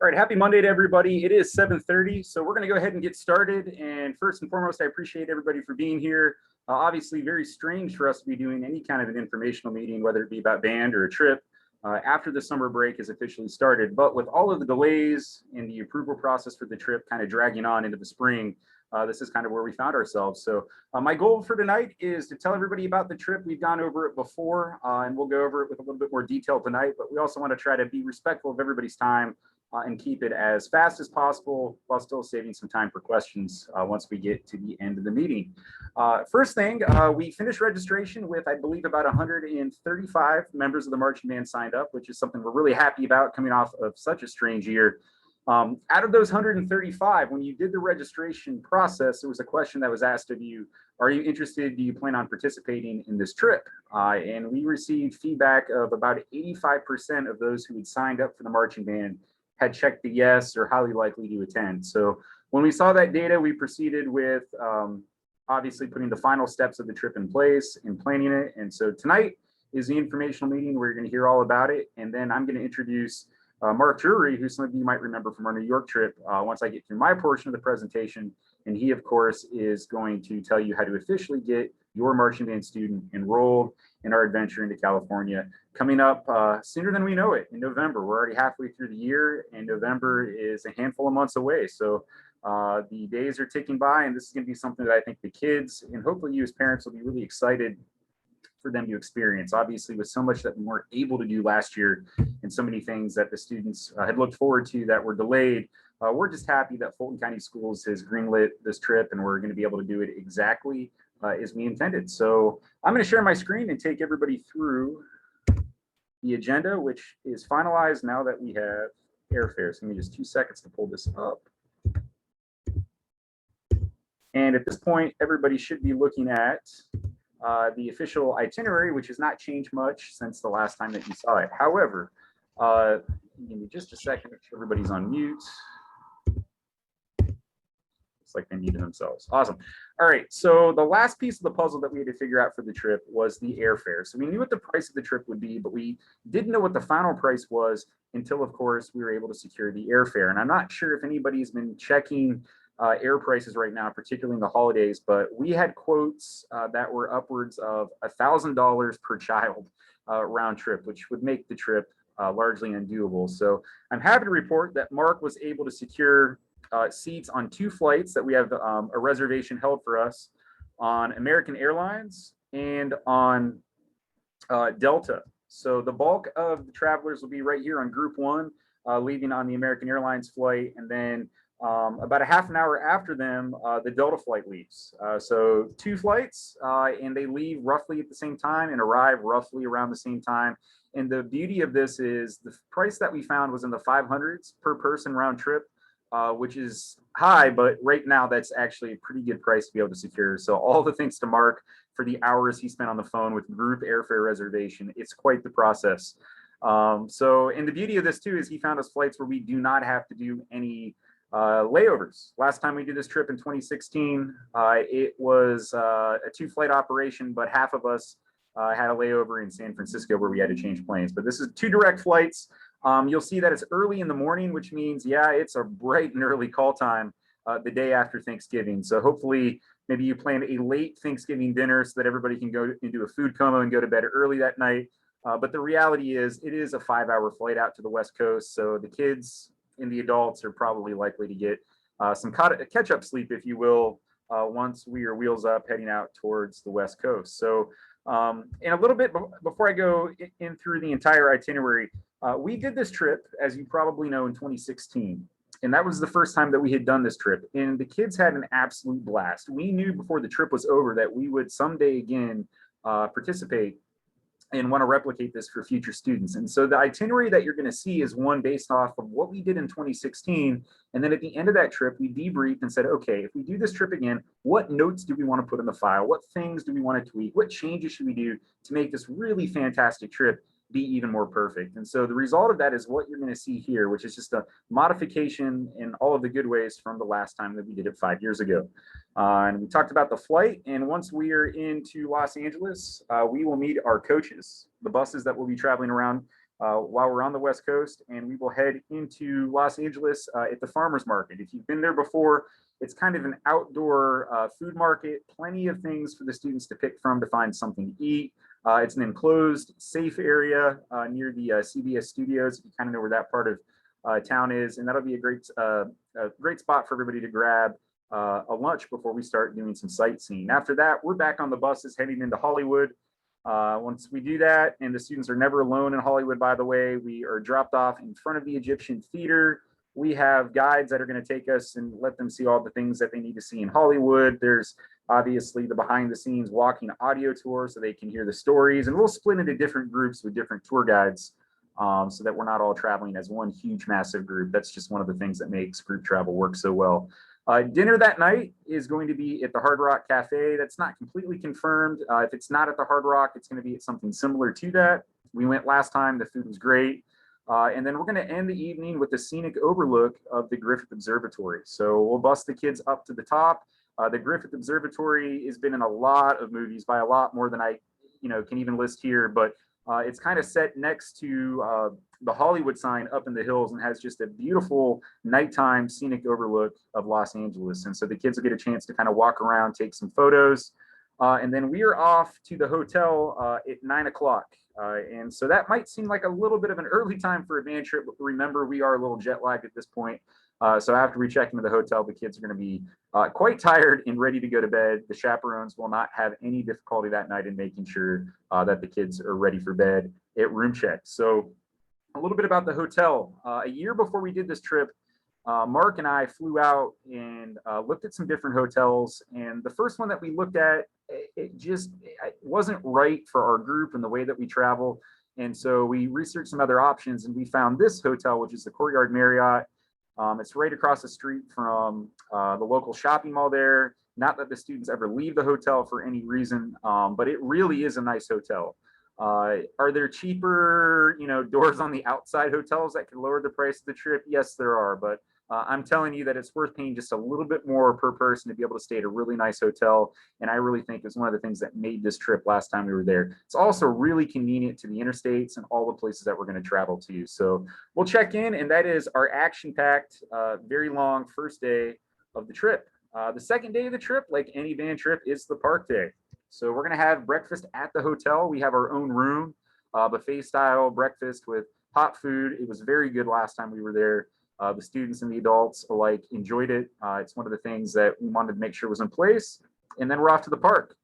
All right, happy Monday to everybody. It is 7:30, so we're going to go ahead and get started. And first and foremost, I appreciate everybody for being here. Obviously, very strange for us to be doing any kind of an informational meeting, whether it be about band or a trip, after the summer break has officially started. But with all of the delays in the approval process for the trip kind of dragging on into the spring, this is kind of where we found ourselves. So my goal for tonight is to tell everybody about the trip. We've gone over it before, and we'll go over it with a little bit more detail tonight. But we also want to try to be respectful of everybody's time and keep it as fast as possible while still saving some time for questions once we get to the end of the meeting. First thing, we finished registration with, I believe, about 135 members of the marching band signed up, which is something we're really happy about coming off of such a strange year. Out of those 135, when you did the registration process, there was a question that was asked of you: are you interested? Do you plan on participating in this trip? And we received feedback of about 85% of those who had signed up for the marching band had checked the yes or highly likely to attend. So when we saw that data, we proceeded with obviously putting the final steps of the trip in place and planning it. And so tonight is the informational meeting where you're going to hear all about it. And then I'm going to introduce Mark Drury, who some of you might remember from our New York trip, once I get through my portion of the presentation. And he, of course, is going to tell you how to officially get your marching band student enrolled in our adventure into California, coming up sooner than we know it in November. We're already halfway through the year, and November is a handful of months away. So the days are ticking by, and this is going to be something that I think the kids and hopefully you as parents will be really excited for them to experience. Obviously, with so much that we weren't able to do last year and so many things that the students had looked forward to that were delayed, we're just happy that Fulton County Schools has greenlit this trip, and we're going to be able to do it exactly as we intended. So I'm going to share my screen and take everybody through the agenda, which is finalized now that we have airfares. Give me just 2 seconds to pull this up. And at this point, everybody should be looking at the official itinerary, which has not changed much since the last time that you saw it. However, give me just a second, make sure everybody's on mute. Looks like they muted themselves. Awesome. All right, so the last piece of the puzzle that we had to figure out for the trip was the airfare. So we knew what the price of the trip would be, but we didn't know what the final price was until, of course, we were able to secure the airfare. And I'm not sure if anybody's been checking air prices right now, particularly in the holidays, but we had quotes that were upwards of $1,000 per child round trip, which would make the trip largely undoable. So I'm happy to report that Mark was able to secure seats on 2 flights that we have a reservation held for us on American Airlines and on Delta. So the bulk of the travelers will be right here on Group 1, leaving on the American Airlines flight, and then about a half an hour after them, the Delta flight leaves. So 2 flights, and they leave roughly at the same time and arrive roughly around the same time. And the beauty of this is the price that we found was in the 500s per person round trip, which is high, but right now that's actually a pretty good price to be able to secure. So all the thanks to Mark for the hours he spent on the phone with group airfare reservation. It's quite the process. And the beauty of this too is he found us flights where we do not have to do any layovers. Last time we did this trip in 2016, it was a 2-flight operation, but half of us had a layover in San Francisco where we had to change planes. But this is 2 direct flights. You'll see that it's early in the morning, which means, yeah, it's a bright and early call time the day after Thanksgiving. So hopefully maybe you plan a late Thanksgiving dinner so that everybody can go into a food coma and go to bed early that night. But the reality is it is a 5-hour flight out to the West Coast. So the kids and the adults are probably likely to get some catch-up sleep, if you will, once we are wheels up heading out towards the West Coast. So and a little bit before I go in through the entire itinerary, we did this trip, as you probably know, in 2016. And that was the first time that we had done this trip. And the kids had an absolute blast. We knew before the trip was over that we would someday again participate and want to replicate this for future students. And so the itinerary that you're going to see is one based off of what we did in 2016. And then at the end of that trip, we debriefed and said, okay, if we do this trip again, what notes do we want to put in the file? What things do we want to tweak? What changes should we do to make this really fantastic trip be even more perfect? And so the result of that is what you're going to see here, which is just a modification in all of the good ways from the last time that we did it 5 years ago. And we talked about the flight, and once we are into Los Angeles, we will meet our coaches, the buses that will be traveling around while we're on the West Coast, and we will head into Los Angeles at the farmers market. If you've been there before, it's kind of an outdoor food market, plenty of things for the students to pick from to find something to eat. It's an enclosed, safe area near the CBS studios, if you kind of know where that part of town is, and that'll be a great spot for everybody to grab a lunch before we start doing some sightseeing. After that, we're back on the buses heading into Hollywood. Once we do that, and the students are never alone in Hollywood, by the way, we are dropped off in front of the Egyptian Theater. We have guides that are going to take us and let them see all the things that they need to see in Hollywood. There's obviously the behind the scenes walking audio tour so they can hear the stories, and we'll split into different groups with different tour guides so that we're not all traveling as one huge massive group. That's just one of the things that makes group travel work so well. Dinner that night is going to be at the Hard Rock Cafe. That's not completely confirmed. If it's not at the Hard Rock, it's going to be at something similar to that. We went last time, the food was great. And then we're going to end the evening with the scenic overlook of the Griffith Observatory. So we'll bus the kids up to the top. The Griffith Observatory has been in a lot of movies, by a lot more than I can even list here, but it's kind of set next to the Hollywood sign up in the hills and has just a beautiful nighttime scenic overlook of Los Angeles. And so the kids will get a chance to kind of walk around, take some photos. And then we are off to the hotel at 9 o'clock. And so that might seem like a little bit of an early time for a band trip, but remember, we are a little jet lagged at this point. So after we check into the hotel, the kids are going to be quite tired and ready to go to bed. The chaperones will not have any difficulty that night in making sure that the kids are ready for bed at room check. So a little bit about the hotel. A year before we did this trip, Mark and I flew out and looked at some different hotels. And the first one that we looked at, it wasn't right for our group and the way that we travel. And so we researched some other options, and we found this hotel, which is the Courtyard Marriott. It's right across the street from the local shopping mall there. Not that the students ever leave the hotel for any reason, but it really is a nice hotel. Are there cheaper, doors on the outside hotels that can lower the price of the trip? Yes, there are, but I'm telling you that it's worth paying just a little bit more per person to be able to stay at a really nice hotel. And I really think it's one of the things that made this trip last time we were there. It's also really convenient to the interstates and all the places that we're going to travel to. So we'll check in, and that is our action-packed, very long first day of the trip. The second day of the trip, like any van trip, is the park day. So we're going to have breakfast at the hotel. We have our own room, buffet style breakfast with hot food. It was very good last time we were there. The students and the adults alike enjoyed it. It's one of the things that we wanted to make sure was in place. And then we're off to the park.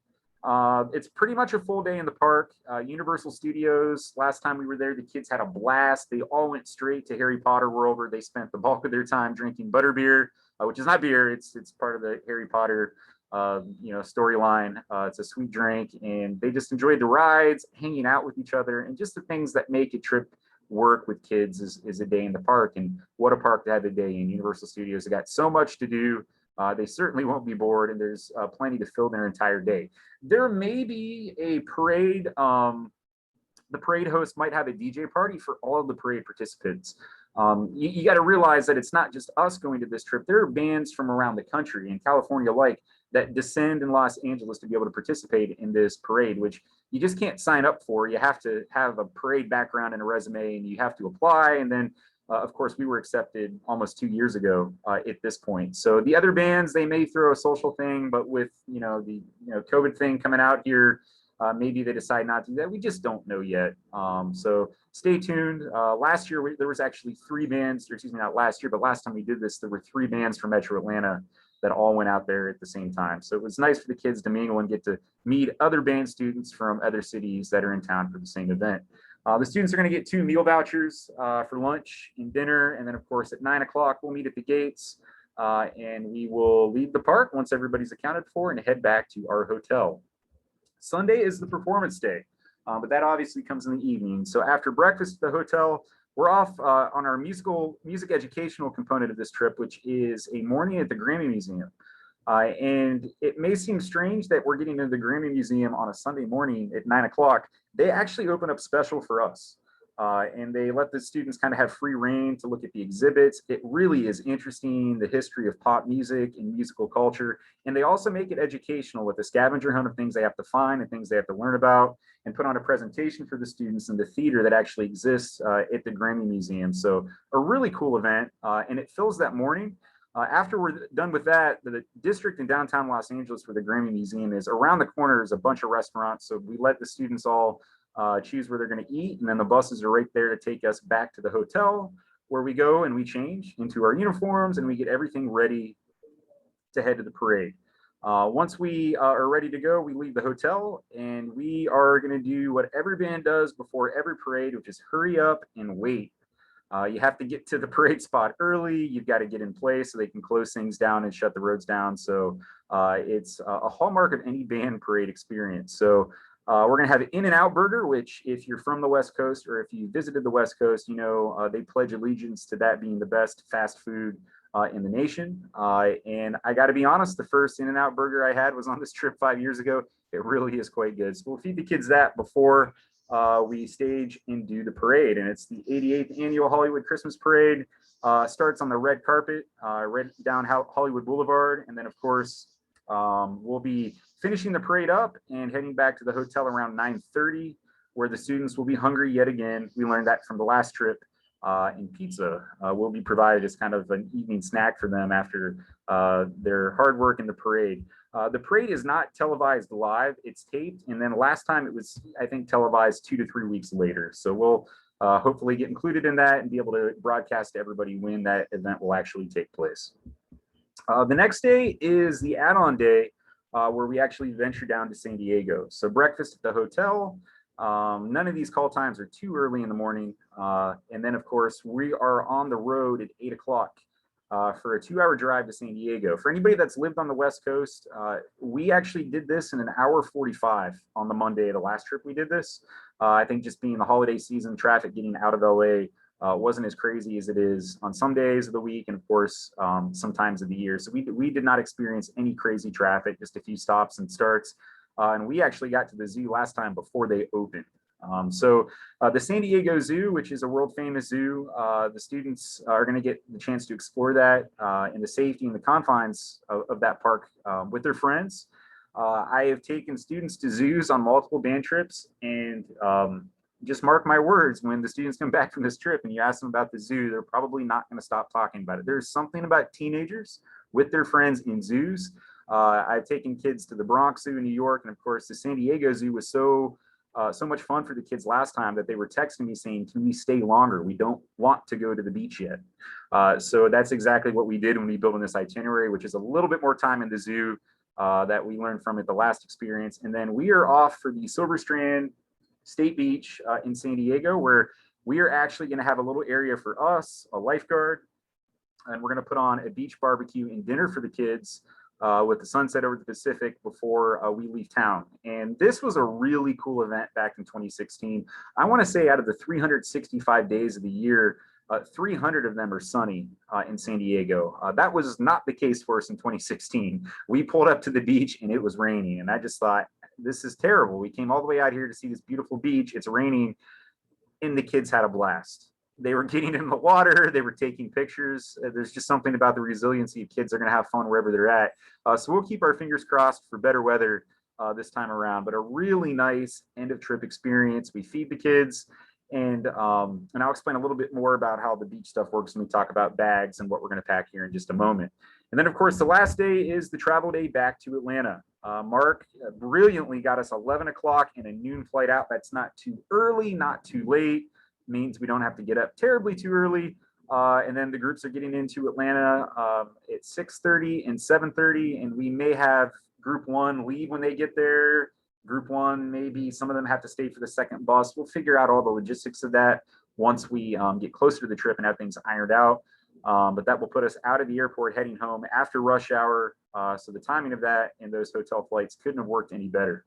It's pretty much a full day in the park. Universal Studios, last time we were there, the kids had a blast. They all went straight to Harry Potter World, where they spent the bulk of their time drinking butterbeer, which is not beer. It's part of the Harry Potter storyline. It's a sweet drink, and they just enjoyed the rides, hanging out with each other, and just the things that make a trip work with kids is a day in the park. And what a park to have a day in. Universal Studios, they got so much to do. They certainly won't be bored, and there's plenty to fill their entire day. There may be a parade. The parade host might have a DJ party for all of the parade participants. You got to realize that it's not just us going to this trip. There are bands from around the country, and California alike, that descend in Los Angeles to be able to participate in this parade, which you just can't sign up for. You have to have a parade background and a resume, and you have to apply. And then, of course, we were accepted almost 2 years ago at this point. So the other bands, they may throw a social thing, but with the COVID thing coming out here, maybe they decide not to do that. We just don't know yet. So stay tuned. Last year, there was actually 3 bands, or excuse me, not last year, but last time we did this, there were 3 bands from Metro Atlanta that all went out there at the same time. So it was nice for the kids to mingle and get to meet other band students from other cities that are in town for the same event. The students are going to get 2 meal vouchers for lunch and dinner. And then, of course, at 9 o'clock, we'll meet at the gates and we will leave the park once everybody's accounted for and head back to our hotel. Sunday is the performance day, but that obviously comes in the evening. So after breakfast at the hotel, we're off on our music educational component of this trip, which is a morning at the Grammy Museum. And it may seem strange that we're getting into the Grammy Museum on a Sunday morning at 9 o'clock. They actually open up special for us. And they let the students kind of have free reign to look at the exhibits. It really is interesting, the history of pop music and musical culture. And they also make it educational with a scavenger hunt of things they have to find and things they have to learn about, and put on a presentation for the students in the theater that actually exists at the Grammy Museum. So a really cool event, and it fills that morning. After we're done with that, the district in downtown Los Angeles where the Grammy Museum is, around the corner is a bunch of restaurants. So we let the students all choose where they're going to eat, and then the buses are right there to take us back to the hotel, where we go and we change into our uniforms and we get everything ready to head to the parade. Once we are ready to go, we leave the hotel and we are going to do what every band does before every parade, which is hurry up and wait. You have to get to the parade spot early. You've got to get in place so they can close things down and shut the roads down. So it's a hallmark of any band parade experience. So we're going to have an In-N-Out burger, which if you're from the West Coast or if you visited the West Coast, you know, they pledge allegiance to that being the best fast food in the nation. And I got to be honest, the first In-N-Out burger I had was on this trip 5 years ago. It really is quite good. So we'll feed the kids that before we stage and do the parade. And it's the 88th annual Hollywood Christmas Parade. Starts on the red carpet, right down Hollywood Boulevard. And then, of course, we'll be finishing the parade up and heading back to the hotel around 9:30, where the students will be hungry yet again. We learned that from the last trip. And pizza will be provided as kind of an evening snack for them after their hard work in the parade. The parade is not televised live, it's taped. And then last time it was, I think, televised 2 to 3 weeks later. So we'll hopefully get included in that and be able to broadcast to everybody when that event will actually take place. The next day is the add-on day, where we actually venture down to San Diego. So breakfast at the hotel. None of these call times are too early in the morning. And then, of course, we are on the road at 8 o'clock for a 2-hour drive to San Diego. For anybody that's lived on the West Coast, we actually did this in an hour 45 on the Monday of the last trip we did this. I think just being the holiday season, traffic getting out of LA wasn't as crazy as it is on some days of the week, and of course, some times of the year. So we did not experience any crazy traffic, just a few stops and starts. And we actually got to the zoo last time before they opened. So the San Diego Zoo, which is a world famous zoo, the students are going to get the chance to explore that in the safety and the confines of that park with their friends. I have taken students to zoos on multiple band trips, and just mark my words, when the students come back from this trip and you ask them about the zoo, they're probably not going to stop talking about it. There's something about teenagers with their friends in zoos. I've taken kids to the Bronx Zoo in New York, and of course the San Diego Zoo was so much fun for the kids last time that they were texting me saying, "Can we stay longer? We don't want to go to the beach yet." So that's exactly what we did when we built in this itinerary, which is a little bit more time in the zoo that we learned from it the last experience. And then we are off for the Silver Strand State Beach in San Diego, where we are actually going to have a little area for us, a lifeguard, and we're going to put on a beach barbecue and dinner for the kids with the sunset over the Pacific before we leave town. And this was a really cool event back in 2016. I want to say out of the 365 days of the year, 300 of them are sunny in San Diego. That was not the case for us in 2016. We pulled up to the beach and it was raining, and I just thought, this is terrible. We came all the way out here to see this beautiful beach. It's raining, and the kids had a blast. They were getting in the water. They were taking pictures. There's just something about the resiliency of kids. They're going to have fun wherever they're at. So we'll keep our fingers crossed for better weather this time around, but a really nice end of trip experience. We feed the kids, and I'll explain a little bit more about how the beach stuff works when we talk about bags and what we're going to pack here in just a moment. And then, of course, the last day is the travel day back to Atlanta. Mark brilliantly got us 11 o'clock and a noon flight out. That's not too early, not too late. Means we don't have to get up terribly too early. And then the groups are getting into Atlanta at 6:30 and 7:30, and we may have group one leave when they get there. Group one, maybe some of them have to stay for the second bus. We'll figure out all the logistics of that once we get closer to the trip and have things ironed out. But that will put us out of the airport heading home after rush hour. So the timing of that and those hotel flights couldn't have worked any better.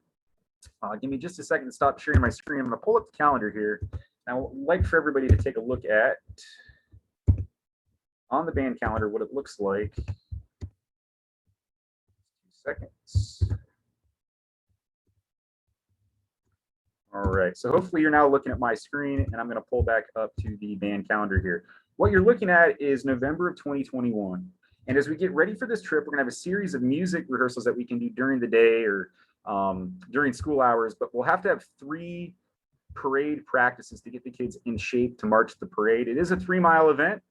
Give me just a second to stop sharing my screen. I'm going to pull up the calendar here. I would like for everybody to take a look at, on the band calendar, what it looks like. 2 seconds. All right, so hopefully you're now looking at my screen, and I'm going to pull back up to the band calendar here. What you're looking at is November of 2021. And as we get ready for this trip, we're going to have a series of music rehearsals that we can do during the day or during school hours, but we'll have to have 3 parade practices to get the kids in shape to march the parade. It is a 3-mile event.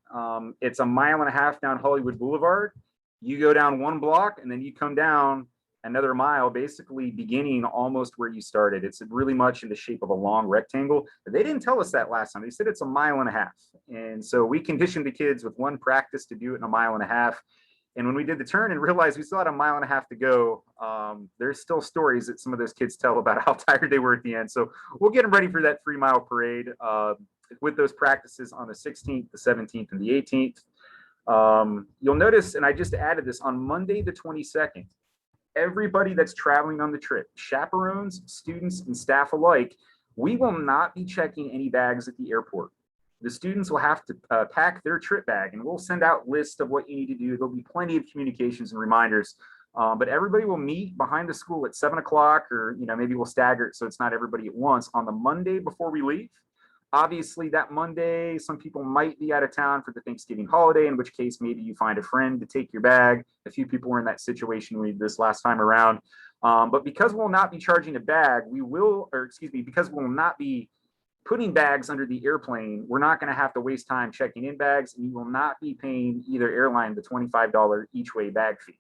It's a 1.5 miles down Hollywood Boulevard. You go down 1 block and then you come down another mile, basically beginning almost where you started. It's really much in the shape of a long rectangle. But they didn't tell us that last time. They said it's a 1.5 miles. And so we conditioned the kids with 1 practice to do it in a 1.5 miles. And when we did the turn and realized we still had a 1.5 miles to go, there's still stories that some of those kids tell about how tired they were at the end. So we'll get them ready for that 3-mile parade with those practices on the 16th, the 17th, and the 18th. You'll notice, and I just added this, on Monday, the 22nd, everybody that's traveling on the trip, chaperones, students, and staff alike, we will not be checking any bags at the airport. The students will have to pack their trip bag, and we'll send out lists of what you need to do. There'll be plenty of communications and reminders, but everybody will meet behind the school at 7 o'clock, or maybe we'll stagger it so it's not everybody at once on the Monday before we leave. Obviously, that Monday, some people might be out of town for the Thanksgiving holiday, in which case maybe you find a friend to take your bag. A few people were in that situation this last time around. But because we'll not be charging a bag, because we'll not be putting bags under the airplane, we're not going to have to waste time checking in bags, and you will not be paying either airline the $25 each way bag fee.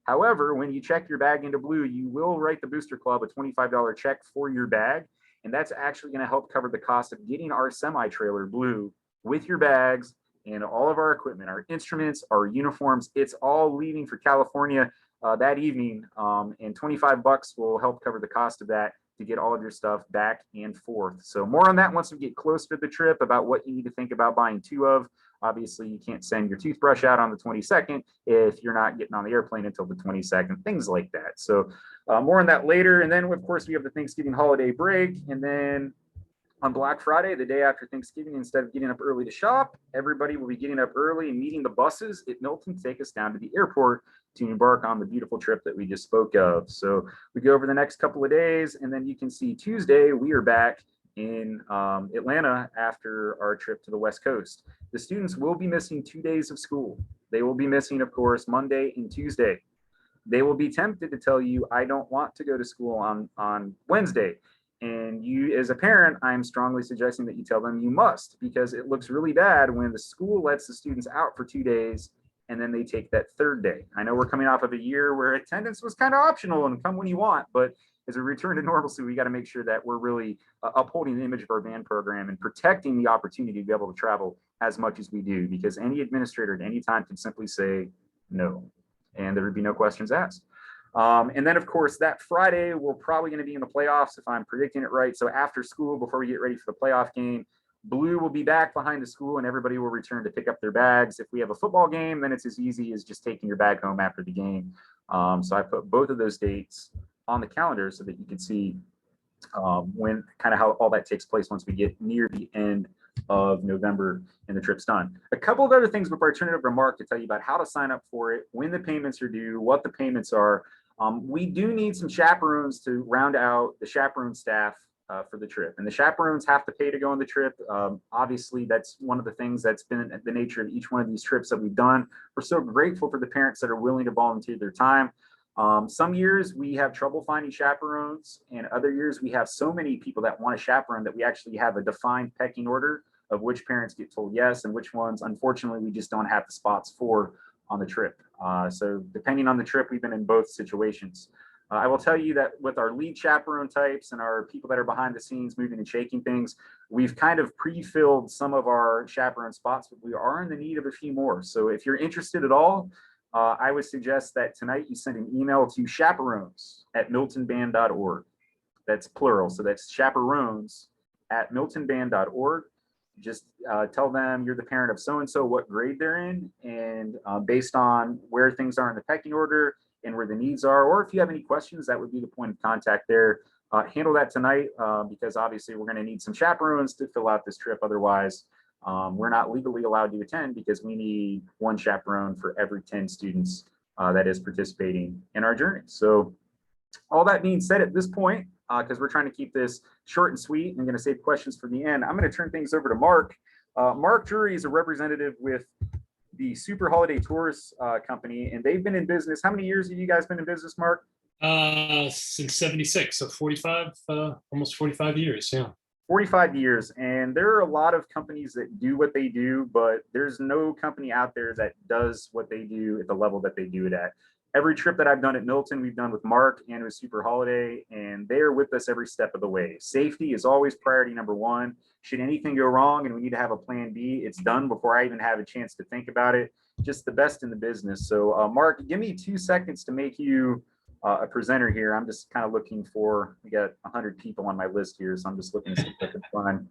However, when you check your bag into Blue, you will write the Booster Club a $25 check for your bag, and that's actually going to help cover the cost of getting our semi-trailer Blue with your bags and all of our equipment, our instruments, our uniforms. It's all leaving for California that evening, and $25 will help cover the cost of that to get all of your stuff back and forth. So more on that once we get closer to the trip about what you need to think about buying 2 of. Obviously, you can't send your toothbrush out on the 22nd if you're not getting on the airplane until the 22nd, things like that. So more on that later. And then, of course, we have the Thanksgiving holiday break. And then on Black Friday, the day after Thanksgiving, instead of getting up early to shop, everybody will be getting up early and meeting the buses at Milton to take us down to the airport to embark on the beautiful trip that we just spoke of. So we go over the next couple of days, and then you can see Tuesday, we are back in Atlanta after our trip to the West Coast. The students will be missing 2 days of school. They will be missing, of course, Monday and Tuesday. They will be tempted to tell you, I don't want to go to school on Wednesday. And you, as a parent, I'm strongly suggesting that you tell them you must, because it looks really bad when the school lets the students out for 2 days and then they take that 3rd day. I know we're coming off of a year where attendance was kind of optional and come when you want, but as we return to normalcy, we got to make sure that we're really upholding the image of our band program and protecting the opportunity to be able to travel as much as we do, because any administrator at any time can simply say no, and there would be no questions asked. And then, of course, that Friday, we're probably going to be in the playoffs, if I'm predicting it right. So after school, before we get ready for the playoff game, Blue will be back behind the school and everybody will return to pick up their bags. If we have a football game, then it's as easy as just taking your bag home after the game. So I put both of those dates on the calendar so that you can see when kind of how all that takes place once we get near the end of November and the trip's done. A couple of other things before I turn it over to Mark to tell you about how to sign up for it, when the payments are due, what the payments are. We do need some chaperones to round out the chaperone staff for the trip. And the chaperones have to pay to go on the trip. Obviously, that's one of the things that's been the nature of each one of these trips that we've done. We're so grateful for the parents that are willing to volunteer their time. Some years we have trouble finding chaperones, and other years we have so many people that want a chaperone that we actually have a defined pecking order of which parents get told yes and which ones, unfortunately, we just don't have the spots for on the trip. So depending on the trip, we've been in both situations. I will tell you that with our lead chaperone types and our people that are behind the scenes moving and shaking things, we've kind of pre-filled some of our chaperone spots, but we are in the need of a few more. So if you're interested at all, I would suggest that tonight you send an email to chaperones@miltonband.org. That's plural, so that's chaperones@miltonband.org. Just tell them you're the parent of so-and-so, what grade they're in, and based on where things are in the pecking order and where the needs are, or if you have any questions, that would be the point of contact there. Handle that tonight because obviously we're going to need some chaperones to fill out this trip. Otherwise, we're not legally allowed to attend because we need 1 chaperone for every 10 students that is participating in our journey. So all that being said, at this point, because we're trying to keep this short and sweet. I'm going to save questions for the end. I'm going to turn things over to Mark. Mark Drury is a representative with the Super Holiday Tours company, and they've been in business. How many years have you guys been in business, Mark? Since 76, so 45, almost 45 years, yeah. 45 years, and there are a lot of companies that do what they do, but there's no company out there that does what they do at the level that they do it at. Every trip that I've done at Milton, we've done with Mark and with Super Holiday, and they are with us every step of the way. Safety is always priority number one. Should anything go wrong and we need to have a plan B, it's done before I even have a chance to think about it. Just the best in the business. So Mark, give me 2 seconds to make you a presenter here. I'm just kind of looking for, we got 100 people on my list here, so I'm just looking to see if I can find.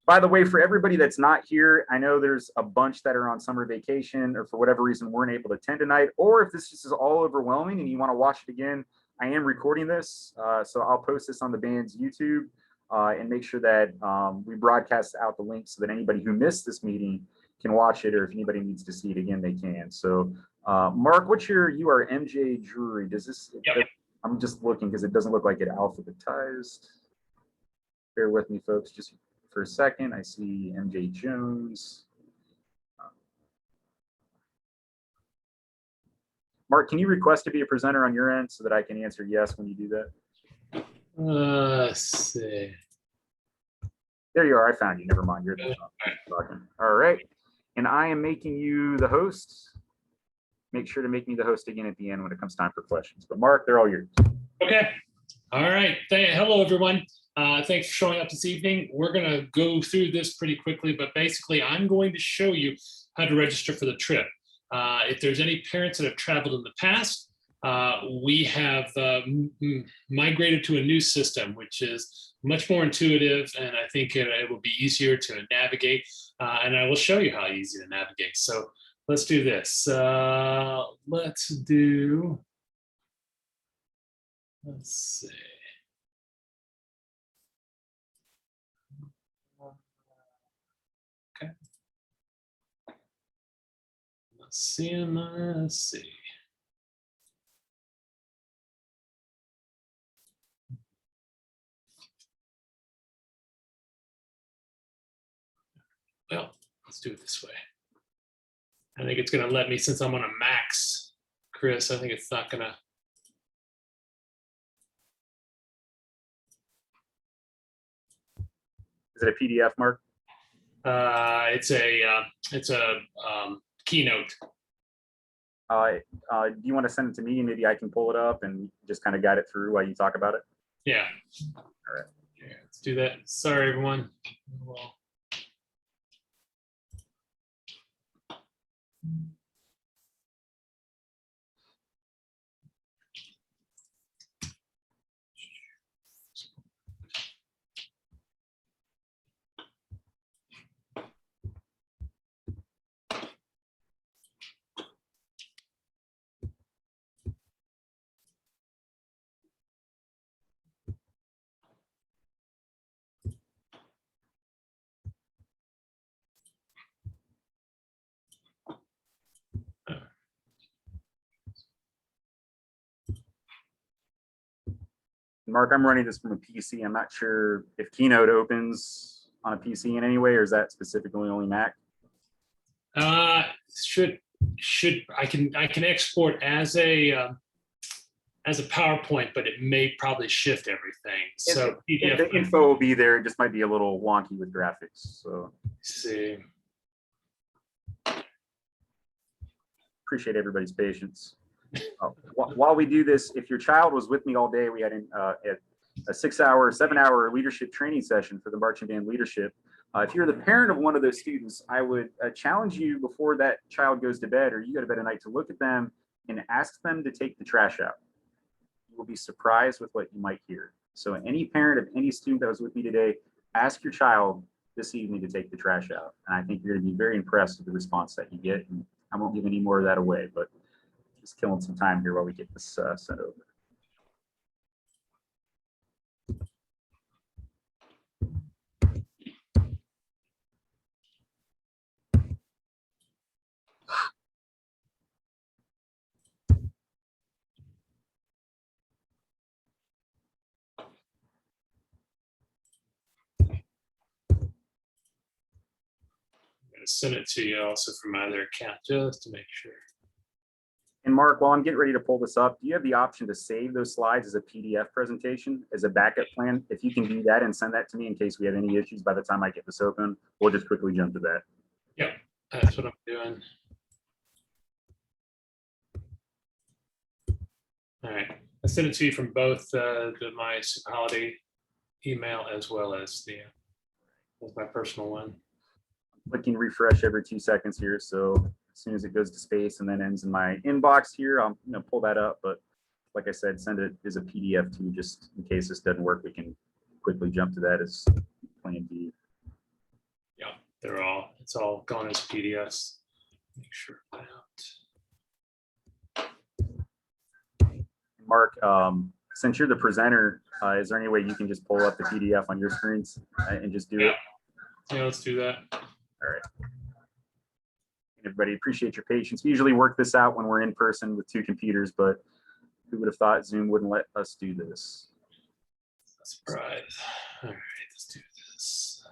By the way, for everybody that's not here, I know there's a bunch that are on summer vacation or for whatever reason weren't able to attend tonight, or if this just is all overwhelming and you want to watch it again, I am recording this, so I'll post this on the band's YouTube and make sure that we broadcast out the link so that anybody who missed this meeting can watch it, or if anybody needs to see it again, they can. So Mark, what's you are MJ Drury. Does this, Yep. I'm just looking because it doesn't look like it alphabetized. Bear with me, folks, just for a second. I see MJ Jones. Mark, can you request to be a presenter on your end so that I can answer yes when you do that? Let's see. There you are. I found you. Never mind. You're the talking. All right. And I am making you the host. Make sure to make me the host again at the end when it comes time for questions. But Mark, they're all yours. Okay. All right. Hello, everyone. Thanks for showing up this evening. We're going to go through this pretty quickly, but basically I'm going to show you how to register for the trip. If there's any parents that have traveled in the past, we have migrated to a new system, which is much more intuitive, and I think it will be easier to navigate, and I will show you how easy to navigate. So let's do this. Let's see. Okay. Let's see. Well, let's do it this way. I think it's going to let me, since I'm on a Max, Chris, I think it's not going to. Is it a PDF, Mark? It's a Keynote. Do you want to send it to me and maybe I can pull it up and just kind of guide it through while you talk about it? Yeah. All right. Yeah, let's do that. Sorry, everyone. Well. Mark, I'm running this from a PC. I'm not sure if Keynote opens on a PC in any way, or is that specifically only Mac? Should I can export as a PowerPoint, but it may probably shift everything. So PDF, the info will be there. It just might be a little wonky with graphics. So let's see. Appreciate everybody's patience. While we do this, if your child was with me all day, we had a 7-hour leadership training session for the marching band leadership. If you're the parent of one of those students, I would challenge you before that child goes to bed or you go to bed at night to look at them and ask them to take the trash out. You will be surprised with what you might hear. So any parent of any student that was with me today, ask your child this evening to take the trash out. And I think you're going to be very impressed with the response that you get. And I won't give any more of that away, but just killing some time here while we get this sent over. going to send it to you also from my other account just to make sure. And Mark, while I'm getting ready to pull this up, do you have the option to save those slides as a PDF presentation as a backup plan? If you can do that and send that to me in case we have any issues by the time I get this open, we'll just quickly jump to that. Yep, that's what I'm doing. All right, I sent it to you from both my Super Holiday email as well as my personal one. Clicking refresh every 2 seconds here, so as soon as it goes to space and then ends in my inbox here, I'm gonna pull that up. But like I said, send it as a PDF too, just in case this doesn't work. We can quickly jump to that as plan B. Yeah, it's all gone as PDFs. Make sure that. Mark, since you're the presenter, is there any way you can just pull up the PDF on your screens and just do it? Yeah, let's do that. All right. Everybody, appreciate your patience. We usually work this out when we're in person with 2 computers, but who would have thought Zoom wouldn't let us do this? That's right. All right, let's do this.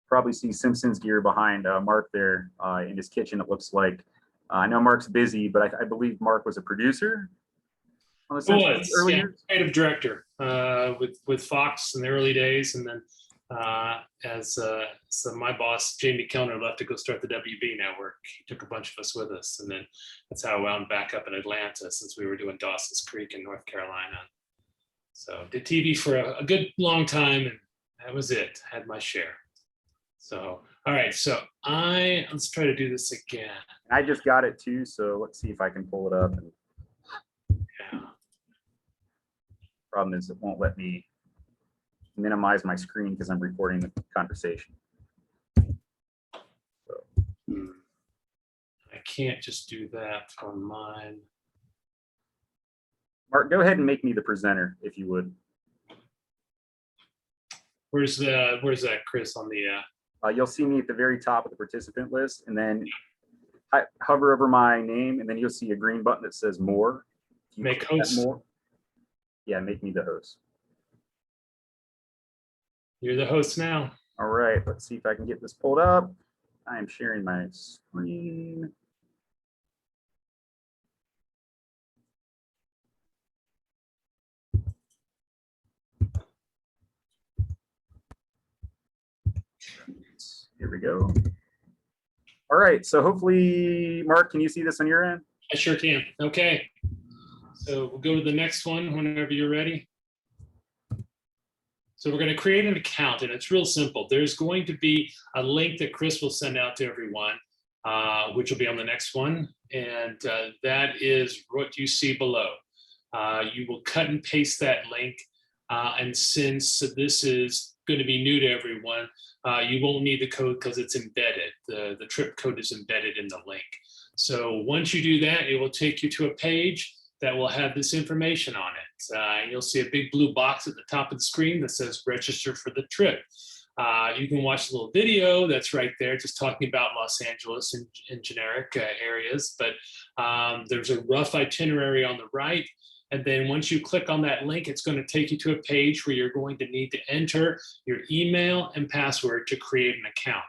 Probably see Simpsons gear behind Mark there in his kitchen, it looks like. I know Mark's busy, but I believe Mark was a producer on the Simpsons early years. Creative director with Fox in the early days, and then so my boss Jamie Kellner left to go start the WB network. He took a bunch of us with us, and then that's how I wound back up in Atlanta since we were doing Dawson's Creek in North Carolina. So did TV for a good long time, and that was it. I had my share. So, all right, so let's try to do this again. I just got it too, so let's see if I can pull it up. Yeah. Problem is it won't let me minimize my screen because I'm recording the conversation. So. I can't just do that on mine. Mark, go ahead and make me the presenter if you would. Where's that, Chris, on the you'll see me at the very top of the participant list, and then I hover over my name, and then you'll see a green button that says more. Make host. More. Yeah, make me the host. You're the host now. All right, let's see if I can get this pulled up. I am sharing my screen. Here we go. All right, so hopefully, Mark, can you see this on your end? I sure can. Okay. So we'll go to the next one whenever you're ready. So we're going to create an account, and it's real simple. There's going to be a link that Chris will send out to everyone, which will be on the next one. And that is what you see below. You will cut and paste that link. And since this is going to be new to everyone, you won't need the code because it's embedded. The trip code is embedded in the link. So once you do that, it will take you to a page that will have this information on it. And you'll see a big blue box at the top of the screen that says register for the trip. You can watch a little video that's right there just talking about Los Angeles in generic areas, but there's a rough itinerary on the right. And then once you click on that link, it's going to take you to a page where you're going to need to enter your email and password to create an account.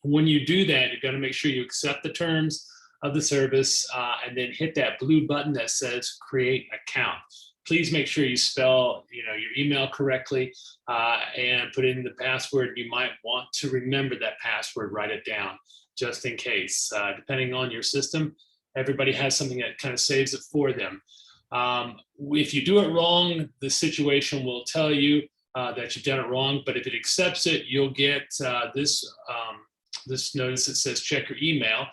When you do that, you're going to make sure you accept the terms of the service and then hit that blue button that says create account. Please make sure you spell your email correctly and put in the password. You might want to remember that password, write it down just in case. Depending on your system, everybody has something that kind of saves it for them. If you do it wrong, the situation will tell you that you've done it wrong, but if it accepts it, you'll get this notice that says check your email.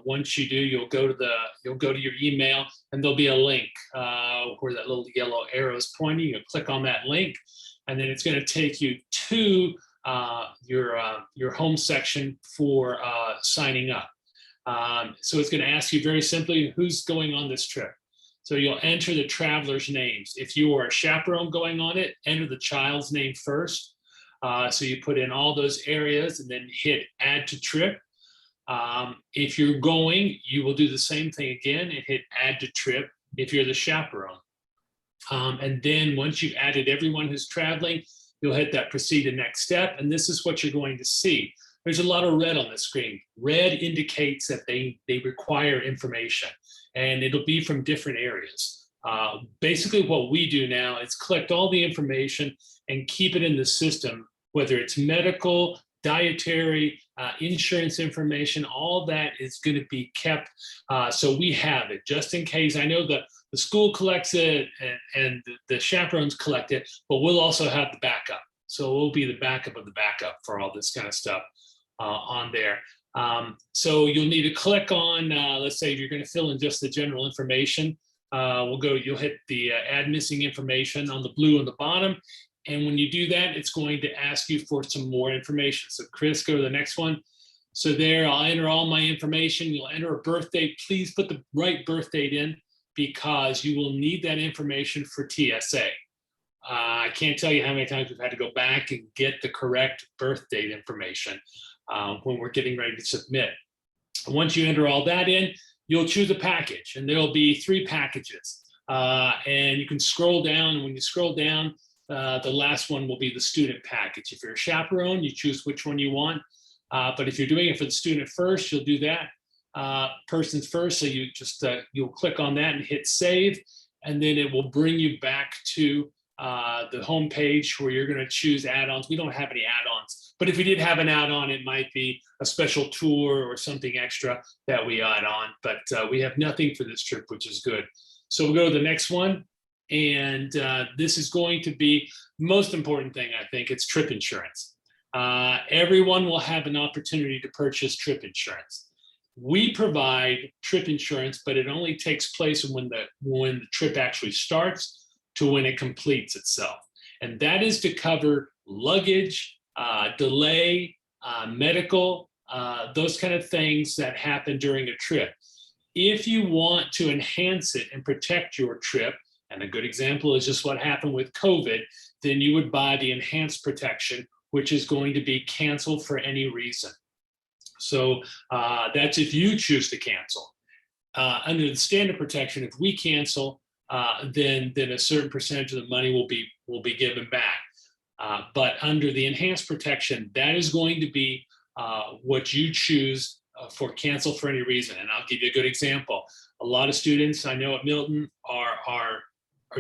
Once you do, you'll go to your email, and there'll be a link where that little yellow arrow is pointing. You'll click on that link, and then it's going to take you to your home section for signing up. So it's going to ask you very simply, who's going on this trip? So you'll enter the traveler's names. If you are a chaperone going on it, enter the child's name first. So you put in all those areas and then hit add to trip. If you're going, you will do the same thing again and hit add to trip if you're the chaperone. And then once you've added everyone who's traveling, you'll hit that proceed to next step. And this is what you're going to see. There's a lot of red on the screen. Red indicates that they require information, and it'll be from different areas. Basically, what we do now is collect all the information and keep it in the system, whether it's medical, dietary, insurance information, all that is going to be kept. So we have it just in case. I know that the school collects it and the chaperones collect it, but we'll also have the backup. So we'll be the backup of the backup for all this kind of stuff on there. So you'll need to click on, let's say if you're going to fill in just the general information, you'll hit the add missing information on the blue on the bottom. And when you do that, it's going to ask you for some more information. So Chris, go to the next one. So there, I'll enter all my information. You'll enter a birth date. Please put the right birth date in because you will need that information for TSA. I can't tell you how many times we've had to go back and get the correct birth date information when we're getting ready to submit. Once you enter all that in, you'll choose a package, and there'll be 3 packages. And you can scroll down, and when you scroll down, the last one will be the student package. If you're a chaperone, you choose which one you want. But if you're doing it for the student first, you'll do that. Persons first, so you just you'll click on that and hit save, and then it will bring you back to the home page where you're going to choose add-ons. We don't have any add-ons, but if we did have an add-on, it might be a special tour or something extra that we add on. But we have nothing for this trip, which is good. So we'll go to the next one. And this is going to be most important thing, I think, it's trip insurance. Everyone will have an opportunity to purchase trip insurance. We provide trip insurance, but it only takes place when the trip actually starts to when it completes itself. And that is to cover luggage, delay, medical, those kind of things that happen during a trip. If you want to enhance it and protect your trip, and a good example is just what happened with COVID, then you would buy the enhanced protection, which is going to be canceled for any reason. So that's if you choose to cancel. Under the standard protection, if we cancel, then a certain percentage of the money will be given back. But under the enhanced protection, that is going to be what you choose for cancel for any reason. And I'll give you a good example. A lot of students I know at Milton are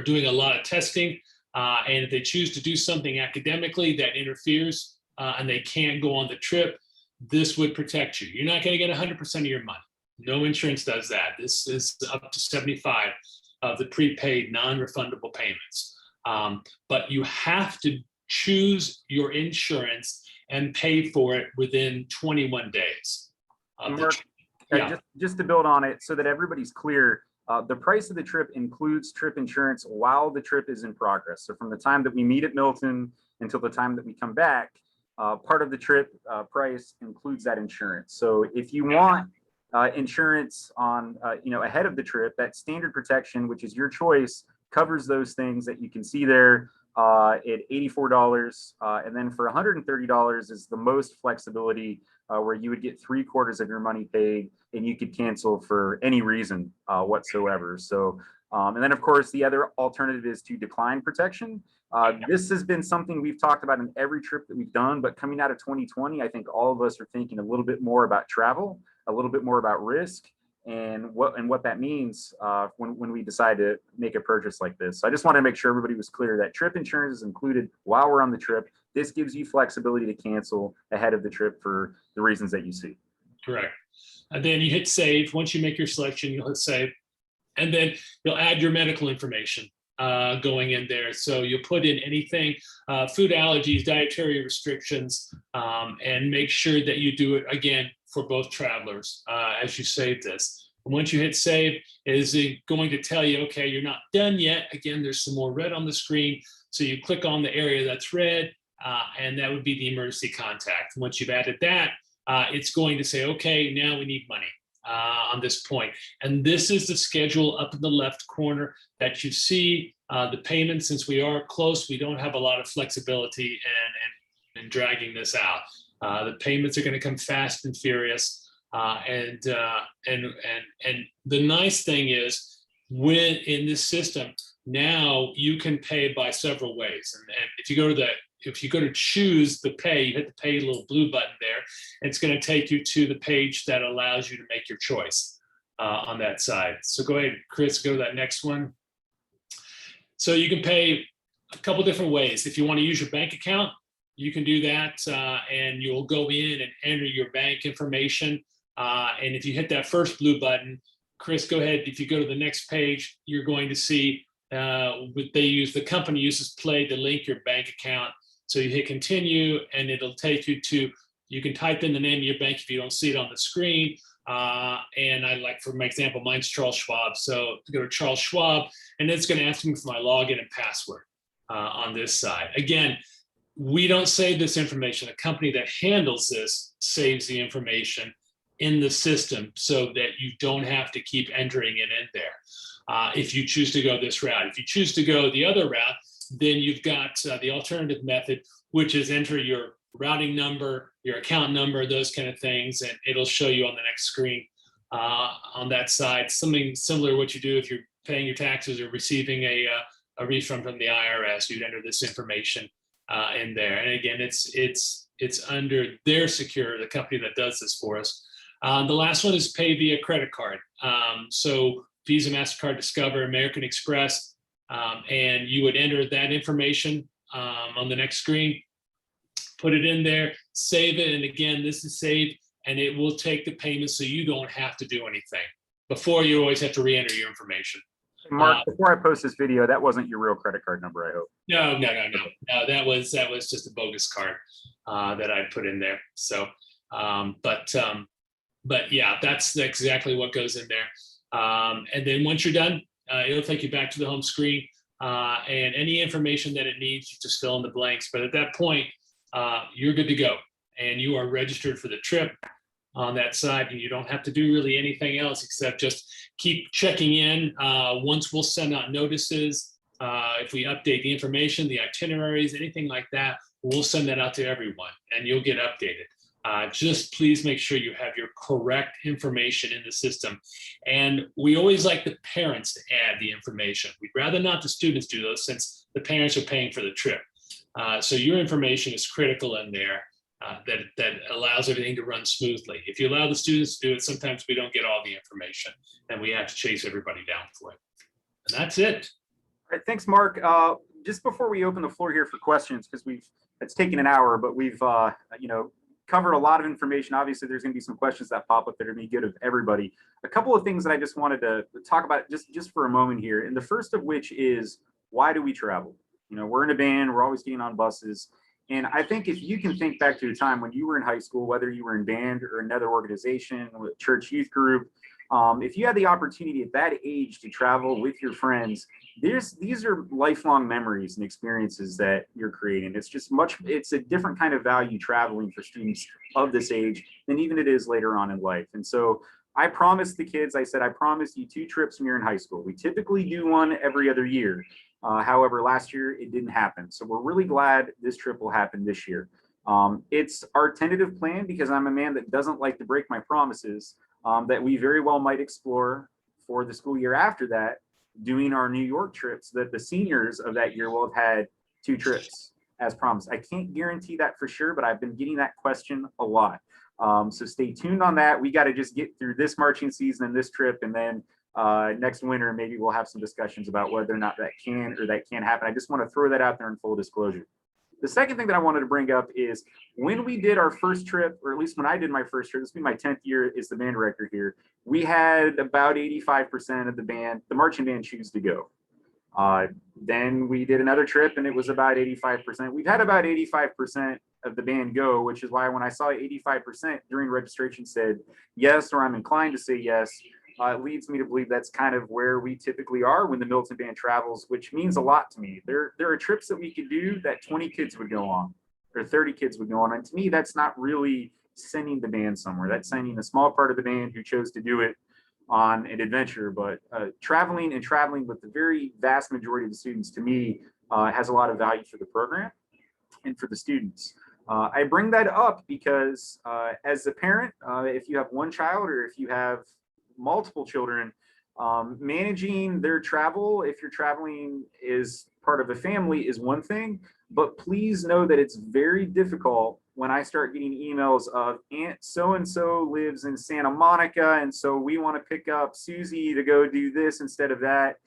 doing a lot of testing, and if they choose to do something academically that interferes and they can't go on the trip, this would protect you. You're not going to get 100% of your money. No insurance does that. This is up to 75 of the prepaid non-refundable payments. But you have to choose your insurance and pay for it within 21 days. Mark, just to build on it so that everybody's clear, the price of the trip includes trip insurance while the trip is in progress. So from the time that we meet at Milton until the time that we come back, part of the trip price includes that insurance. So if you want insurance on, ahead of the trip, that standard protection, which is your choice, covers those things that you can see there at $84. And then for $130 is the most flexibility where you would get 3/4 of your money paid and you could cancel for any reason whatsoever. So, and then of course, the other alternative is to decline protection. This has been something we've talked about in every trip that we've done, but coming out of 2020, I think all of us are thinking a little bit more about travel, a little bit more about risk, and what that means when we decide to make a purchase like this. So I just wanted to make sure everybody was clear that trip insurance is included while we're on the trip. This gives you flexibility to cancel ahead of the trip for the reasons that you see. Correct. And then you hit save. Once you make your selection, you'll hit save. And then you'll add your medical information going in there. So you'll put in anything, food allergies, dietary restrictions, and make sure that you do it again for both travelers as you save this. And once you hit save, it is going to tell you, okay, you're not done yet. Again, there's some more red on the screen. So you click on the area that's red, and that would be the emergency contact. Once you've added that, it's going to say, okay, now we need money on this point. And this is the schedule up in the left corner that you see. The payment, since we are close, we don't have a lot of flexibility in dragging this out. The payments are going to come fast and furious. And the nice thing is, when in this system now you can pay by several ways. And if you go to choose the pay, you hit the pay little blue button there. And it's going to take you to the page that allows you to make your choice on that side. So go ahead, Chris, go to that next one. So you can pay a couple different ways. If you want to use your bank account, you can do that, and you'll go in and enter your bank information. And if you hit that first blue button, Chris, go ahead. If you go to the next page, you're going to see the company uses Play to link your bank account. So you hit continue, and it'll take you to, you can type in the name of your bank if you don't see it on the screen. And I like, for my example, mine's Charles Schwab. So go to Charles Schwab, and it's going to ask me for my login and password on this side. Again, we don't save this information. The company that handles this saves the information in the system so that you don't have to keep entering it in there. If you choose to go this route. If you choose to go the other route, then you've got the alternative method, which is enter your routing number, your account number, those kind of things, and it'll show you on the next screen on that side. Something similar to what you do if you're paying your taxes or receiving a refund from the IRS. You'd enter this information in there. And again, it's under their secure, the company that does this for us. The last one is pay via credit card. So Visa, MasterCard, Discover, American Express, and you would enter that information on the next screen, put it in there, save it. And again, this is saved, and it will take the payment so you don't have to do anything. Before, you always have to re-enter your information. Mark, before I post this video, that wasn't your real credit card number, I hope. No, that was just a bogus card that I put in there. So, but yeah, that's exactly what goes in there. And then once you're done, it'll take you back to the home screen, and any information that it needs, you just fill in the blanks. But at that point, you're good to go, and you are registered for the trip on that side, and you don't have to do really anything else except just keep checking in. Once we'll send out notices, if we update the information, the itineraries, anything like that, we'll send that out to everyone, and you'll get updated. Just please make sure you have your correct information in the system. And we always like the parents to add the information. We'd rather not the students do those, since the parents are paying for the trip. So your information is critical in there, that allows everything to run smoothly. If you allow the students to do it, sometimes we don't get all the information, and we have to chase everybody down for it. And that's it. All right, thanks, Mark. Just before we open the floor here for questions, because it's taken an hour, but we've covered a lot of information. Obviously, there's going to be some questions that pop up that are going to be good of everybody. A couple of things that I just wanted to talk about just for a moment here, and the first of which is, why do we travel? We're in a band, we're always getting on buses. And I think if you can think back to a time when you were in high school, whether you were in band or another organization, with church youth group, if you had the opportunity at that age to travel with your friends, these are lifelong memories and experiences that you're creating. It's a different kind of value traveling for students of this age than even it is later on in life. And so I promised the kids, I said, I promised you 2 trips when you're in high school. We typically do one every other year. However, last year it didn't happen. So we're really glad this trip will happen this year. It's our tentative plan, because I'm a man that doesn't like to break my promises, that we very well might explore for the school year after that, doing our New York trips, that the seniors of that year will have had 2 trips as promised. I can't guarantee that for sure, but I've been getting that question a lot. So stay tuned on that. We got to just get through this marching season and this trip, and then next winter, maybe we'll have some discussions about whether or not that can or that can't happen. I just want to throw that out there in full disclosure. The second thing that I wanted to bring up is, when we did our first trip, or at least when I did my first trip, this will be my 10th year as the band director here, we had about 85% of the marching band choose to go. Then we did another trip, and it was about 85%. We've had about 85% of the band go, which is why when I saw 85% during registration said yes, or I'm inclined to say yes, it leads me to believe that's kind of where we typically are when the Milton band travels, which means a lot to me. There are trips that we could do that 20 kids would go on, or 30 kids would go on. And to me, that's not really sending the band somewhere. That's sending a small part of the band who chose to do it on an adventure. But traveling with the very vast majority of the students, to me, has a lot of value for the program and for the students. I bring that up because as a parent, if you have one child or if you have multiple children, managing their travel, if you're traveling is part of a family, is one thing. But please know that it's very difficult when I start getting emails of Aunt so and so lives in Santa Monica, and so we want to pick up Susie to go do this instead of that.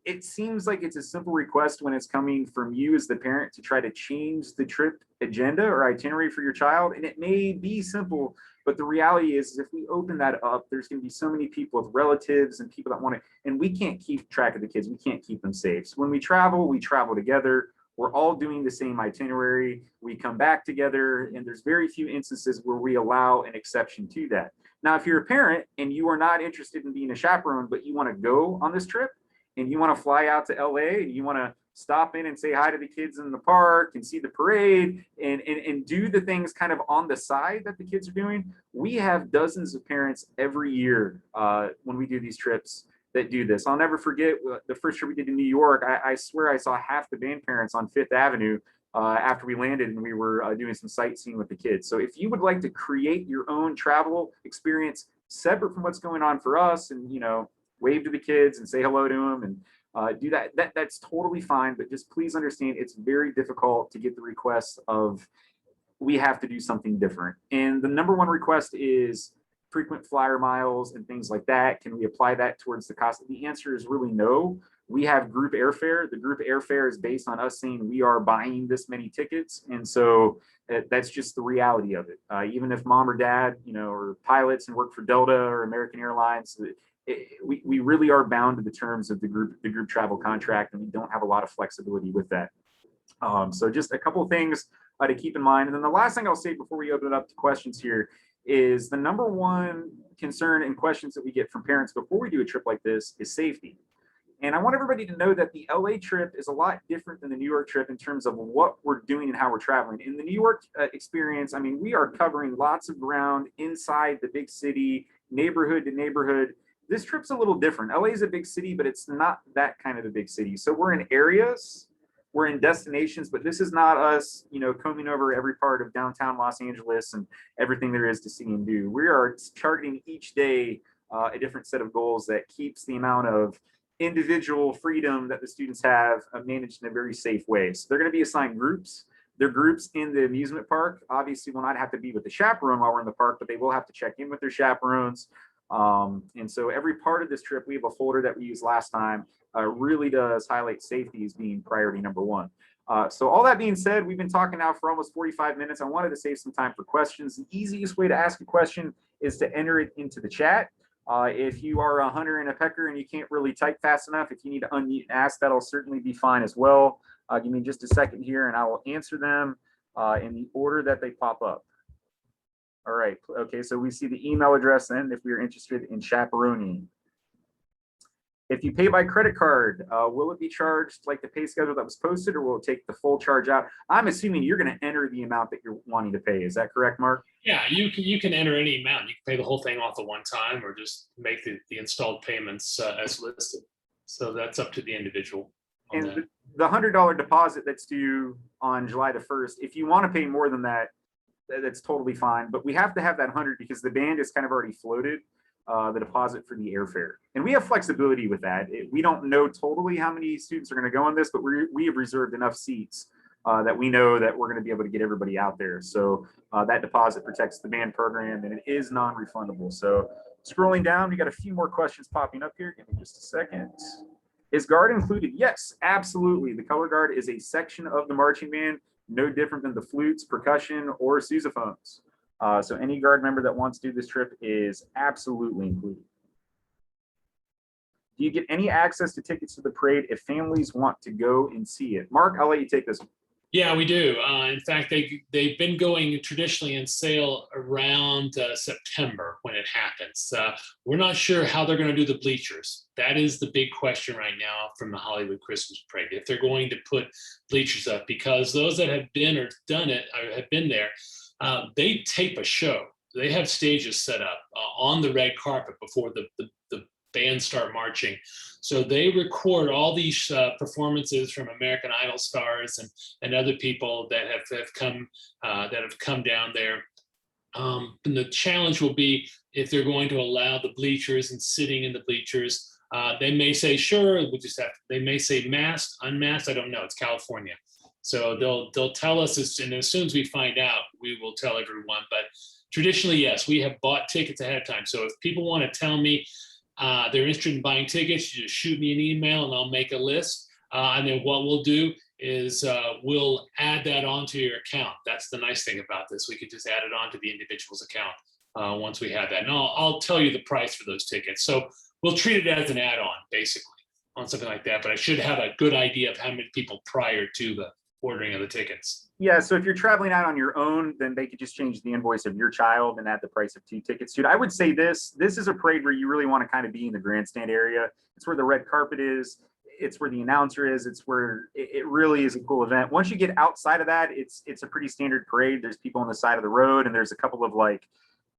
It seems like it's a simple request when it's coming from you as the parent to try to change the trip agenda or itinerary for your child. And it may be simple, but the reality is if we open that up, there's going to be so many people with relatives and people that want to, and we can't keep track of the kids. We can't keep them safe. So when we travel together. We're all doing the same itinerary. We come back together, and there's very few instances where we allow an exception to that. Now, if you're a parent and you are not interested in being a chaperone, but you want to go on this trip and you want to fly out to LA and you want to stop in and say hi to the kids in the park and see the parade and do the things kind of on the side that the kids are doing, we have dozens of parents every year when we do these trips that do this. I'll never forget the first trip we did in New York. I swear I saw half the band parents on Fifth Avenue after we landed and we were doing some sightseeing with the kids. So if you would like to create your own travel experience separate from what's going on for us and, wave to the kids and say hello to them and do that's totally fine. But just please understand it's very difficult to get the requests of we have to do something different. And the number one request is frequent flyer miles and things like that. Can we apply that towards the cost? The answer is really no. We have group airfare. The group airfare is based on us saying we are buying this many tickets. And so that's just the reality of it. Even if mom or dad, are pilots and work for Delta or American Airlines, we really are bound to the terms of the group travel contract, and we don't have a lot of flexibility with that. So just a couple of things to keep in mind. And then the last thing I'll say before we open it up to questions here is the number one concern and questions that we get from parents before we do a trip like this is safety. And I want everybody to know that the LA trip is a lot different than the New York trip in terms of what we're doing and how we're traveling. In the New York experience, we are covering lots of ground inside the big city, neighborhood to neighborhood. This trip's a little different. LA is a big city, but it's not that kind of a big city. So we're in areas, we're in destinations, but this is not us, combing over every part of downtown Los Angeles and everything there is to see and do. We are targeting each day a different set of goals that keeps the amount of individual freedom that the students have managed in a very safe way. So they're going to be assigned groups. They're groups in the amusement park. Obviously, will not have to be with the chaperone while we're in the park, but they will have to check in with their chaperones. And so every part of this trip, we have a folder that we used last time, really does highlight safety as being priority number one. So all that being said, we've been talking now for almost 45 minutes. I wanted to save some time for questions. The easiest way to ask a question is to enter it into the chat. If you are a hunter and a pecker and you can't really type fast enough, if you need to unmute and ask, that'll certainly be fine as well. Give me just a second here and I will answer them in the order that they pop up. All right. Okay. So we see the email address then if we are interested in chaperoning. If you pay by credit card, will it be charged like the pay schedule that was posted, or will it take the full charge out? I'm assuming you're going to enter the amount that you're wanting to pay. Is that correct, Mark? Yeah, you can enter any amount. You can pay the whole thing off at one time, or just make the installed payments as listed. So that's up to the individual. And the $100 deposit that's due on July the 1st, if you want to pay more than that, that's totally fine. But we have to have that 100 because the band is kind of already floated the deposit for the airfare. And we have flexibility with that. We don't know totally how many students are going to go on this, but we have reserved enough seats that we know that we're going to be able to get everybody out there. So that deposit protects the band program, and it is non-refundable. So scrolling down, we got a few more questions popping up here. Give me just a second. Is guard included? Yes, absolutely. The color guard is a section of the marching band, no different than the flutes, percussion, or sousaphones. So any guard member that wants to do this trip is absolutely included. Do you get any access to tickets to the parade if families want to go and see it? Mark, I'll let you take this one. Yeah, we do. In fact, they've been going traditionally in sale around September when it happens. We're not sure how they're going to do the bleachers. That is the big question right now from the Hollywood Christmas Parade. If they're going to put bleachers up, because those that have been or done it or have been there, they tape a show. They have stages set up on the red carpet before the bands start marching. So they record all these performances from American Idol stars and other people that have come down there. And the challenge will be if they're going to allow the bleachers and sitting in the bleachers. They may say, sure, we just have, they may say masked, unmasked, I don't know, it's California. So they'll tell us, and as soon as we find out, we will tell everyone. But traditionally, yes, we have bought tickets ahead of time. So if people want to tell me they're interested in buying tickets, you just shoot me an email and I'll make a list. And then what we'll do is we'll add that onto your account. That's the nice thing about this. We could just add it onto the individual's account once we have that. And I'll tell you the price for those tickets. So we'll treat it as an add-on, basically, on something like that. But I should have a good idea of how many people prior to the ordering of the tickets. Yeah, so if you're traveling out on your own, then they could just change the invoice of your child and add the price of 2 tickets to it. I would say this is a parade where you really want to kind of be in the grandstand area. It's where the red carpet is. It's where the announcer is. It's where it really is a cool event. Once you get outside of that, it's a pretty standard parade. There's people on the side of the road, and there's a couple of like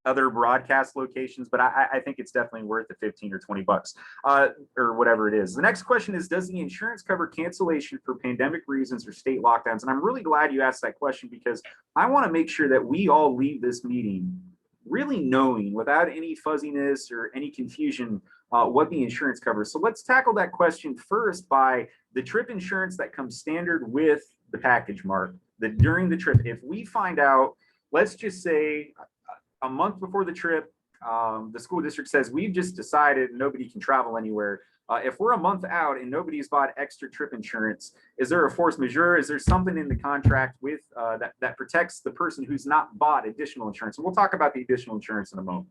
other broadcast locations, but I think it's definitely worth the 15 or 20 bucks or whatever it is. The next question is, does the insurance cover cancellation for pandemic reasons or state lockdowns? And I'm really glad you asked that question, because I want to make sure that we all leave this meeting really knowing, without any fuzziness or any confusion, what the insurance covers. So let's tackle that question first by the trip insurance that comes standard with the package, Mark. That during the trip, if we find out, let's just say a month before the trip, the school district says, we've just decided nobody can travel anywhere. If we're a month out and nobody's bought extra trip insurance, is there a force majeure? Is there something in the contract with that protects the person who's not bought additional insurance? And we'll talk about the additional insurance in a moment.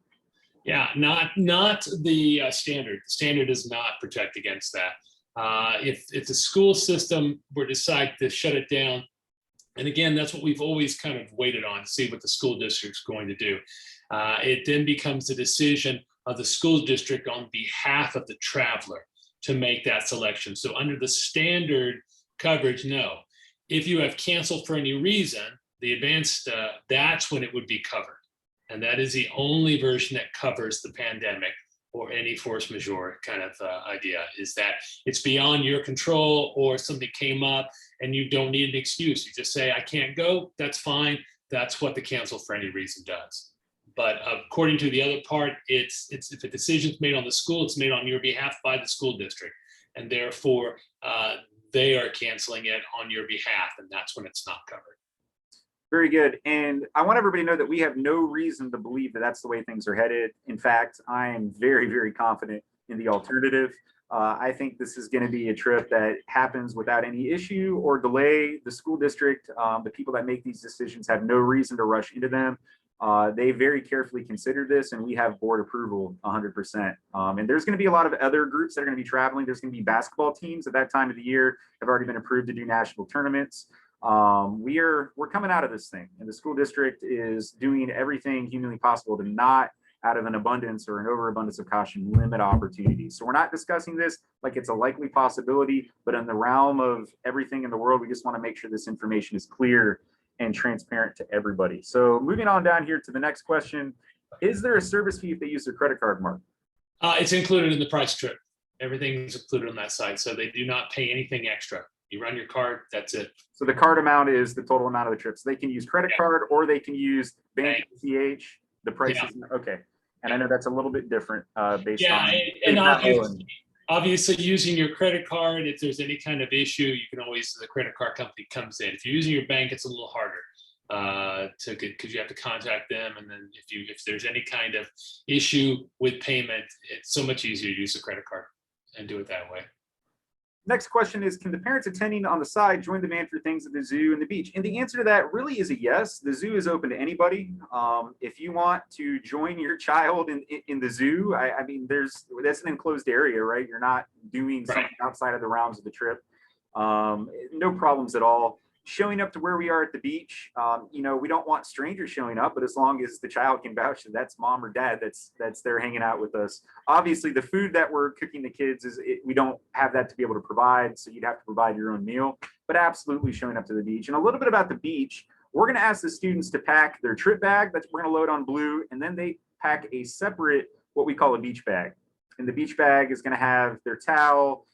Yeah, not the standard. Standard does not protect against that. If the school system were to decide to shut it down, and again, that's what we've always kind of waited on to see what the school district's going to do. It then becomes the decision of the school district on behalf of the traveler to make that selection. So under the standard coverage, no. If you have canceled for any reason, the advanced, that's when it would be covered. And that is the only version that covers the pandemic or any force majeure kind of idea, is that it's beyond your control or something came up and you don't need an excuse. You just say, I can't go, that's fine. That's what the cancel for any reason does. But according to the other part, it's if a decision's made on the school, it's made on your behalf by the school district. And therefore, they are canceling it on your behalf, and that's when it's not covered. Very good. And I want everybody to know that we have no reason to believe that that's the way things are headed. In fact, I am very, very confident in the alternative. I think this is going to be a trip that happens without any issue or delay. The school district, the people that make these decisions, have no reason to rush into them. They very carefully considered this, and we have board approval 100%. And there's going to be a lot of other groups that are going to be traveling. There's going to be basketball teams at that time of the year have already been approved to do national tournaments. We're coming out of this thing, and the school district is doing everything humanly possible to not, out of an abundance or an overabundance of caution, limit opportunities. So we're not discussing this like it's a likely possibility, but in the realm of everything in the world, we just want to make sure this information is clear and transparent to everybody. So moving on down here to the next question, is there a service fee if they use their credit card, Mark? It's included in the price trip. Everything's included on that side, so they do not pay anything extra. You run your card, that's it. So the card amount is the total amount of the trip. So they can use credit card, or they can use bank ACH. The price is okay. And I know that's a little bit different based on. And obviously using your credit card, if there's any kind of issue, you can always, the credit card company comes in. If you're using your bank, it's a little harder because you have to contact them. And then if there's any kind of issue with payment, it's so much easier to use a credit card and do it that way. Next question is, can the parents attending on the side join the van for things at the zoo and the beach? And the answer to that really is a yes. The zoo is open to anybody. If you want to join your child in the zoo, I mean, that's an enclosed area, right? You're not doing something outside of the realms of the trip. No problems at all. Showing up to where we are at the beach, we don't want strangers showing up, but as long as the child can vouch that that's mom or dad that's there hanging out with us. Obviously, the food that we're cooking the kids we don't have that to be able to provide, so you'd have to provide your own meal. But absolutely showing up to the beach. And a little bit about the beach, we're going to ask the students to pack their trip bag that we're going to load on Blue, and then they pack a separate what we call a beach bag. And the beach bag is going to have their towel.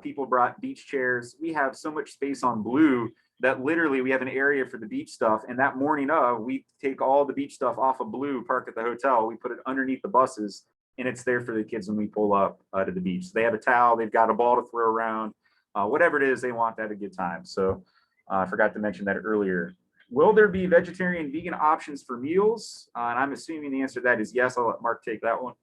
People brought beach chairs. We have so much space on Blue that literally we have an area for the beach stuff. And that morning of, we take all the beach stuff off of Blue, park at the hotel. We put it underneath the buses, and it's there for the kids when we pull up to the beach. So they have a towel. They've got a ball to throw around. Whatever it is, they want to have a good time. So I forgot to mention that earlier. Will there be vegetarian, vegan options for meals? And I'm assuming the answer to that is yes. I'll let Mark take that one.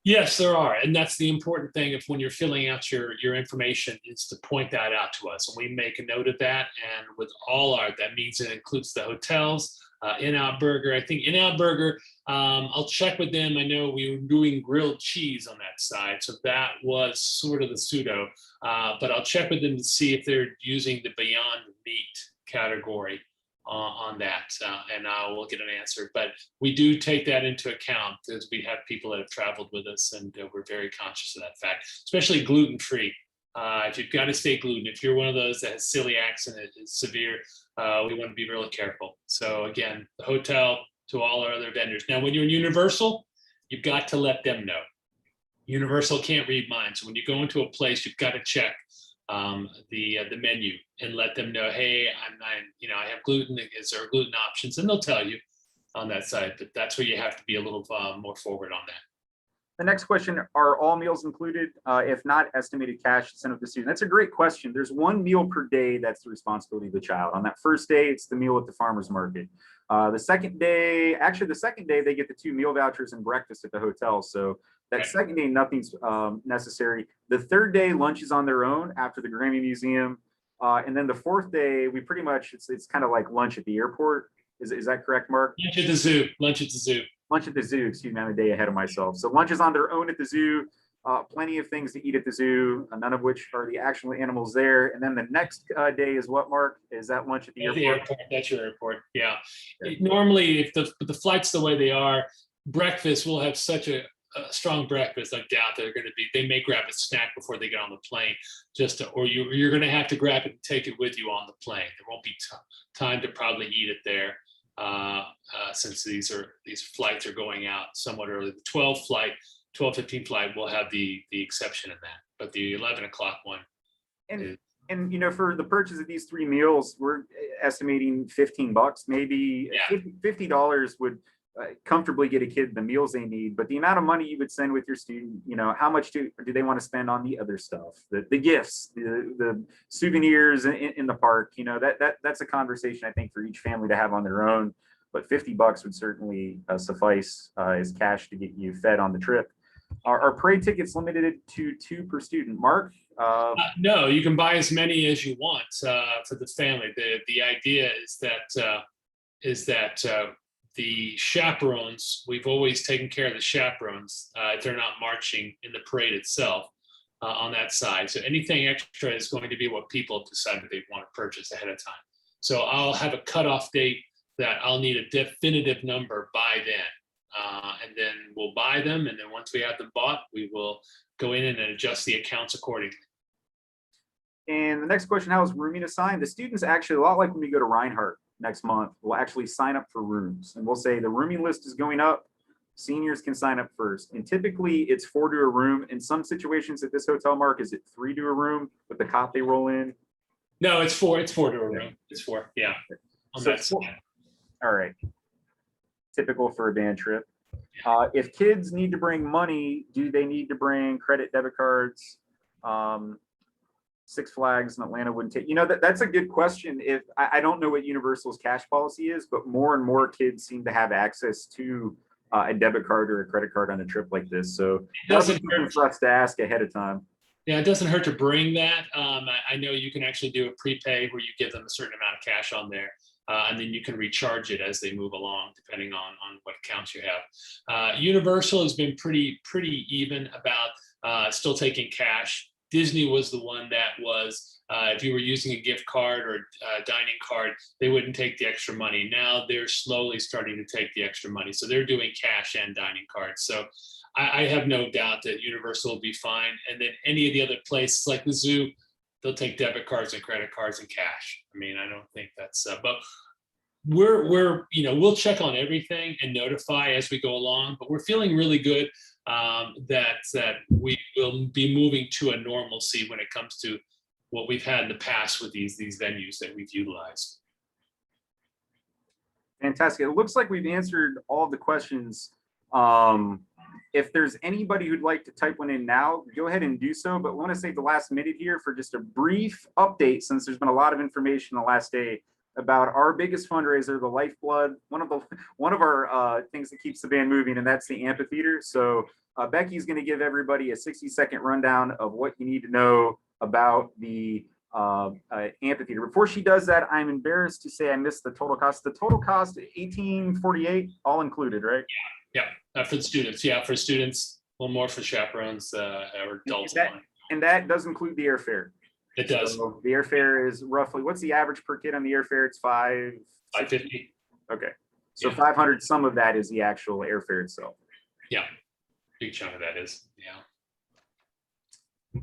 Yes, there are. And that's the important thing if when you're filling out your information is to point that out to us. And we make a note of that. And with all our, that means it includes the hotels, In-N-Out Burger. I think In-N-Out Burger, I'll check with them. I know we were doing grilled cheese on that side. So that was sort of the pseudo. But I'll check with them to see if they're using the Beyond Meat category on that, and we'll get an answer. But we do take that into account because we have people that have traveled with us, and we're very conscious of that fact, especially gluten-free. If you've got to stay gluten, if you're one of those that has celiac and it is severe, we want to be really careful. So again, the hotel to all our other vendors. Now, when you're in Universal, you've got to let them know. Universal can't read minds. So when you go into a place, you've got to check the menu and let them know, hey, I have gluten. Is there gluten options? And they'll tell you on that side. But that's where you have to be a little more forward on that. The next question, are all meals included? If not, estimated cash sent with the student. That's a great question. There's one meal per day that's the responsibility of the child. On that first day, it's the meal at the farmer's market. The second day, they get the 2 meal vouchers and breakfast at the hotel. So that second day, nothing's necessary. The third day, lunch is on their own after the Grammy Museum. And then the fourth day, we pretty much, it's kind of like lunch at the airport. Is that correct, Mark? Lunch at the zoo. Lunch at the zoo. Lunch at the zoo, excuse me, I'm a day ahead of myself. So lunch is on their own at the zoo. Plenty of things to eat at the zoo, none of which are the actual animals there. And then the next day is what, Mark? Is that lunch at the airport? That's your airport, yeah. Okay. Normally, if the flights the way they are, breakfast will have such a strong breakfast. I doubt they're going to be. They may grab a snack before they get on the plane, or you're going to have to grab it and take it with you on the plane. There won't be time to probably eat it there, since these flights are going out somewhat early. The 12:15 flight will have the exception in that, but the 11 o'clock one. And for the purchase of these 3 meals, we're estimating $15, maybe. Yeah. $50 would comfortably get a kid the meals they need. But the amount of money you would send with your student, how much do they want to spend on the other stuff, the gifts, the souvenirs in the park? That's a conversation I think for each family to have on their own. But $50 would certainly suffice as cash to get you fed on the trip. Are parade tickets limited to 2 per student, Mark? No, you can buy as many as you want for the family. The idea is that the chaperones, we've always taken care of the chaperones if they're not marching in the parade itself on that side. So anything extra is going to be what people have decided they want to purchase ahead of time. So I'll have a cutoff date that I'll need a definitive number by then. And then we'll buy them. And then once we have them bought, we will go in and adjust the accounts accordingly. And the next question, how is rooming assigned? The students actually, a lot like when we go to Reinhardt next month, will actually sign up for rooms. And we'll say the rooming list is going up. Seniors can sign up first. And typically it's 4 to a room. In some situations at this hotel, Mark, is it 3 to a room with the cot they roll in? No, it's 4. It's 4 to a room. It's 4. Yeah. So all right. Typical for a band trip. If kids need to bring money, do they need to bring credit, debit cards? Six Flags in Atlanta wouldn't take, that's a good question. If I don't know what Universal's cash policy is, but more and more kids seem to have access to a debit card or a credit card on a trip like this. So that's something for us to ask ahead of time. Yeah, it doesn't hurt to bring that. I know you can actually do a prepay where you give them a certain amount of cash on there. And then you can recharge it as they move along, depending on what accounts you have. Universal has been pretty even about still taking cash. Disney was the one that was, if you were using a gift card or a dining card, they wouldn't take the extra money. Now they're slowly starting to take the extra money. So they're doing cash and dining cards. So I have no doubt that Universal will be fine. And then any of the other places like the zoo, they'll take debit cards and credit cards and cash. I mean, I don't think that's, but we'll check on everything and notify as we go along, but we're feeling really good. that we will be moving to a normalcy when it comes to what we've had in the past with these venues that we've utilized. Fantastic. It looks like we've answered all of the questions. If there's anybody who'd like to type one in now, go ahead and do so. But we want to save the last minute here for just a brief update, since there's been a lot of information the last day about our biggest fundraiser, the Lifeblood, one of our things that keeps the band moving, and that's the amphitheater. So Becky's going to give everybody a 60-second rundown of what you need to know about the amphitheater. Before she does that, I'm embarrassed to say I missed the total cost. The total cost, $1848, all included, right? Yeah, for the students. Yeah, for students, a little more for chaperones or adults. And that does include the airfare. It does. So the airfare is roughly, what's the average per kid on the airfare? It's $550. Okay, so 500. Some of that is the actual airfare itself. Yeah, big chunk of that is. Yeah.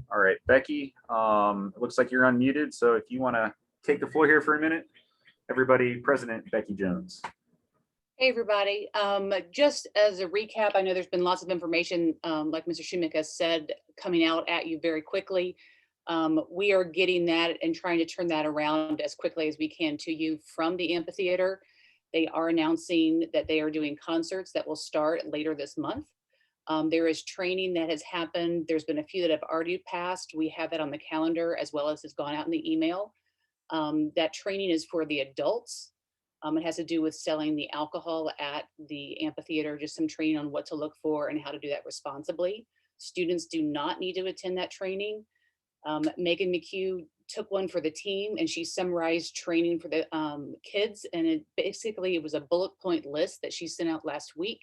All right, Becky, it looks like you're unmuted. So if you want to take the floor here for a minute, everybody, President Becky Jones. Hey, everybody. Just as a recap, I know there's been lots of information, like Mr. Schumach has said, coming out at you very quickly. We are getting that and trying to turn that around as quickly as we can to you from the amphitheater. They are announcing that they are doing concerts that will start later this month. There is training that has happened. There's been a few that have already passed. We have that on the calendar as well as has gone out in the email. That training is for the adults. It has to do with selling the alcohol at the amphitheater, just some training on what to look for and how to do that responsibly. Students do not need to attend that training. Megan McHugh took one for the team and she summarized training for the kids. And it was a bullet point list that she sent out last week.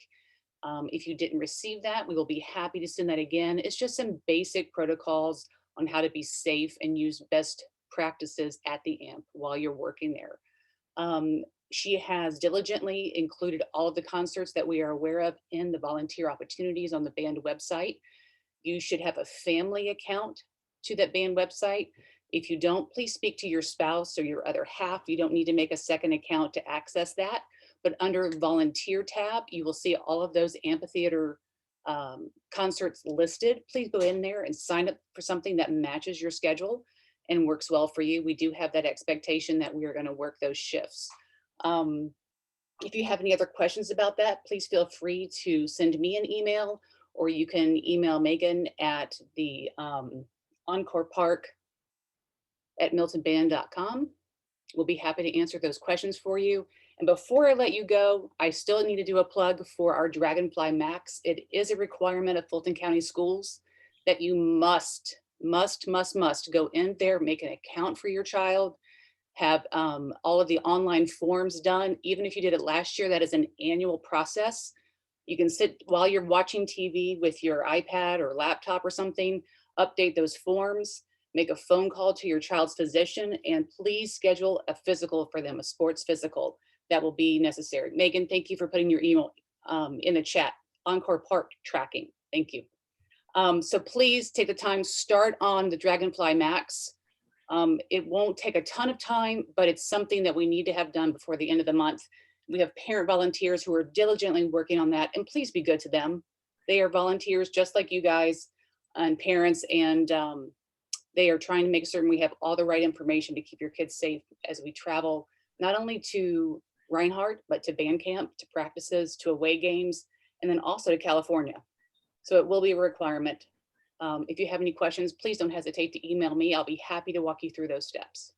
If you didn't receive that, we will be happy to send that again. It's just some basic protocols on how to be safe and use best practices at the amp while you're working there. She has diligently included all of the concerts that we are aware of in the volunteer opportunities on the band website. You should have a family account to that band website. If you don't, please speak to your spouse or your other half. You don't need to make a second account to access that. But under volunteer tab, you will see all of those amphitheater concerts listed. Please go in there and sign up for something that matches your schedule and works well for you. We do have that expectation that we are going to work those shifts. If you have any other questions about that, please feel free to send me an email, or you can email Megan at the Encore Park at miltonband.com. We'll be happy to answer those questions for you. And before I let you go, I still need to do a plug for our Dragonfly Max. It is a requirement of Fulton County Schools that you must go in there, make an account for your child, have all of the online forms done. Even if you did it last year, that is an annual process. You can sit while you're watching TV with your iPad or laptop or something, update those forms, make a phone call to your child's physician, and please schedule a physical for them, a sports physical. That will be necessary. Megan, thank you for putting your email in the chat. Encore Park tracking, thank you. So please take the time, start on the Dragonfly Max. It won't take a ton of time, but it's something that we need to have done before the end of the month. We have parent volunteers who are diligently working on that, and please be good to them. They are volunteers just like you guys and parents, and they are trying to make certain we have all the right information to keep your kids safe as we travel, not only to Reinhardt, but to band camp, to practices, to away games, and then also to California. So it will be a requirement. If you have any questions, please don't hesitate to email me. I'll be happy to walk you through those steps.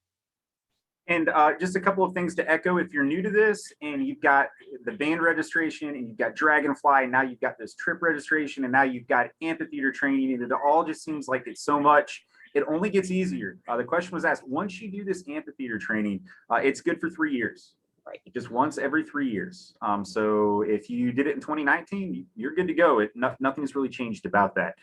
And just a couple of things to echo. If you're new to this and you've got the band registration and you've got Dragonfly, and now you've got this trip registration, and now you've got amphitheater training, and it all just seems like it's so much. It only gets easier. The question was asked, once you do this amphitheater training, it's good for 3 years. Right, just once every 3 years. So if you did it in 2019, you're good to go. Nothing's really changed about that.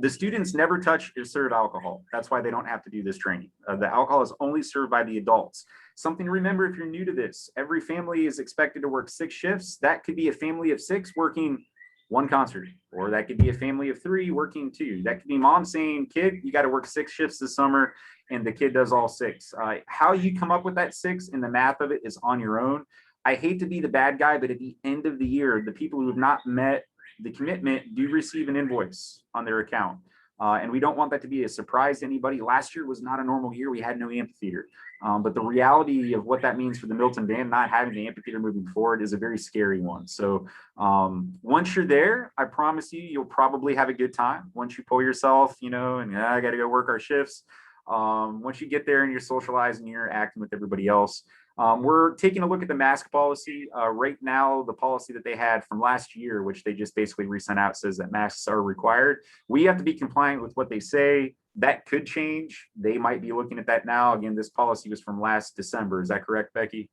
The students never touch or serve alcohol. That's why they don't have to do this training. The alcohol is only served by the adults. Something to remember if you're new to this, every family is expected to work 6 shifts. That could be a family of 6 working 1 concert, or that could be a family of 3 working 2. That could be mom saying, kid, you got to work 6 shifts this summer, and the kid does all 6. How you come up with that 6 and the math of it is on your own. I hate to be the bad guy, but at the end of the year, the people who have not met the commitment do receive an invoice on their account. And we don't want that to be a surprise to anybody. Last year was not a normal year. We had no amphitheater. But the reality of what that means for the Milton band not having the amphitheater moving forward is a very scary one. So once you're there, I promise you, you'll probably have a good time. Once you pull yourself, you know, and I got to go work our shifts. Once you get there and you're socializing, you're interacting with everybody else. We're taking a look at the mask policy. Right now, the policy that they had from last year, which they just basically resent out, says that masks are required. We have to be compliant with what they say. That could change. They might be looking at that now. Again, this policy was from last December. Is that correct, Becky?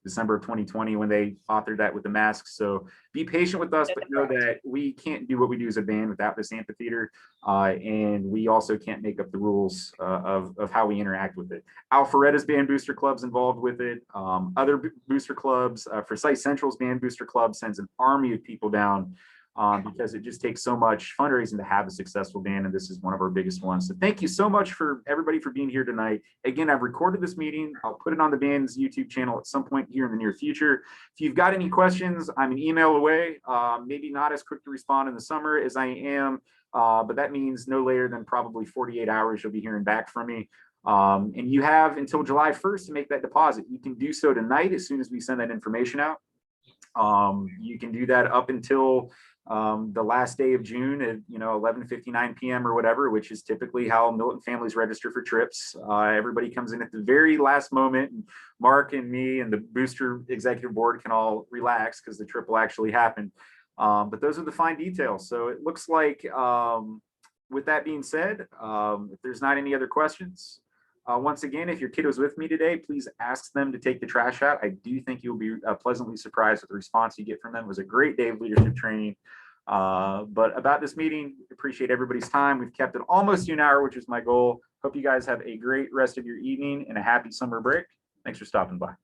December of 2020 when they authored that with the masks. So be patient with us, but know that we can't do what we do as a band without this amphitheater. And we also can't make up the rules of how we interact with it. Alpharetta's band booster club's involved with it. Other booster clubs, Forsyth Central's band booster club sends an army of people down because it just takes so much fundraising to have a successful band, and this is one of our biggest ones. So thank you so much for everybody for being here tonight. Again, I've recorded this meeting. I'll put it on the band's YouTube channel at some point here in the near future. If you've got any questions, I'm an email away. Maybe not as quick to respond in the summer as I am, but that means no later than probably 48 hours you'll be hearing back from me. And you have until July 1st to make that deposit. You can do so tonight as soon as we send that information out. You can do that up until the last day of June at 11:59 p.m. or whatever, which is typically how Milton families register for trips. Everybody comes in at the very last moment, and Mark and me and the booster executive board can all relax because the trip will actually happen. But those are the fine details. So it looks like, with that being said, if there's not any other questions, once again, if your kid was with me today, please ask them to take the trash out. I do think you'll be pleasantly surprised with the response you get from them. It was a great day of leadership training. But about this meeting, appreciate everybody's time. We've kept it almost to an hour, which is my goal. Hope you guys have a great rest of your evening and a happy summer break. Thanks for stopping by.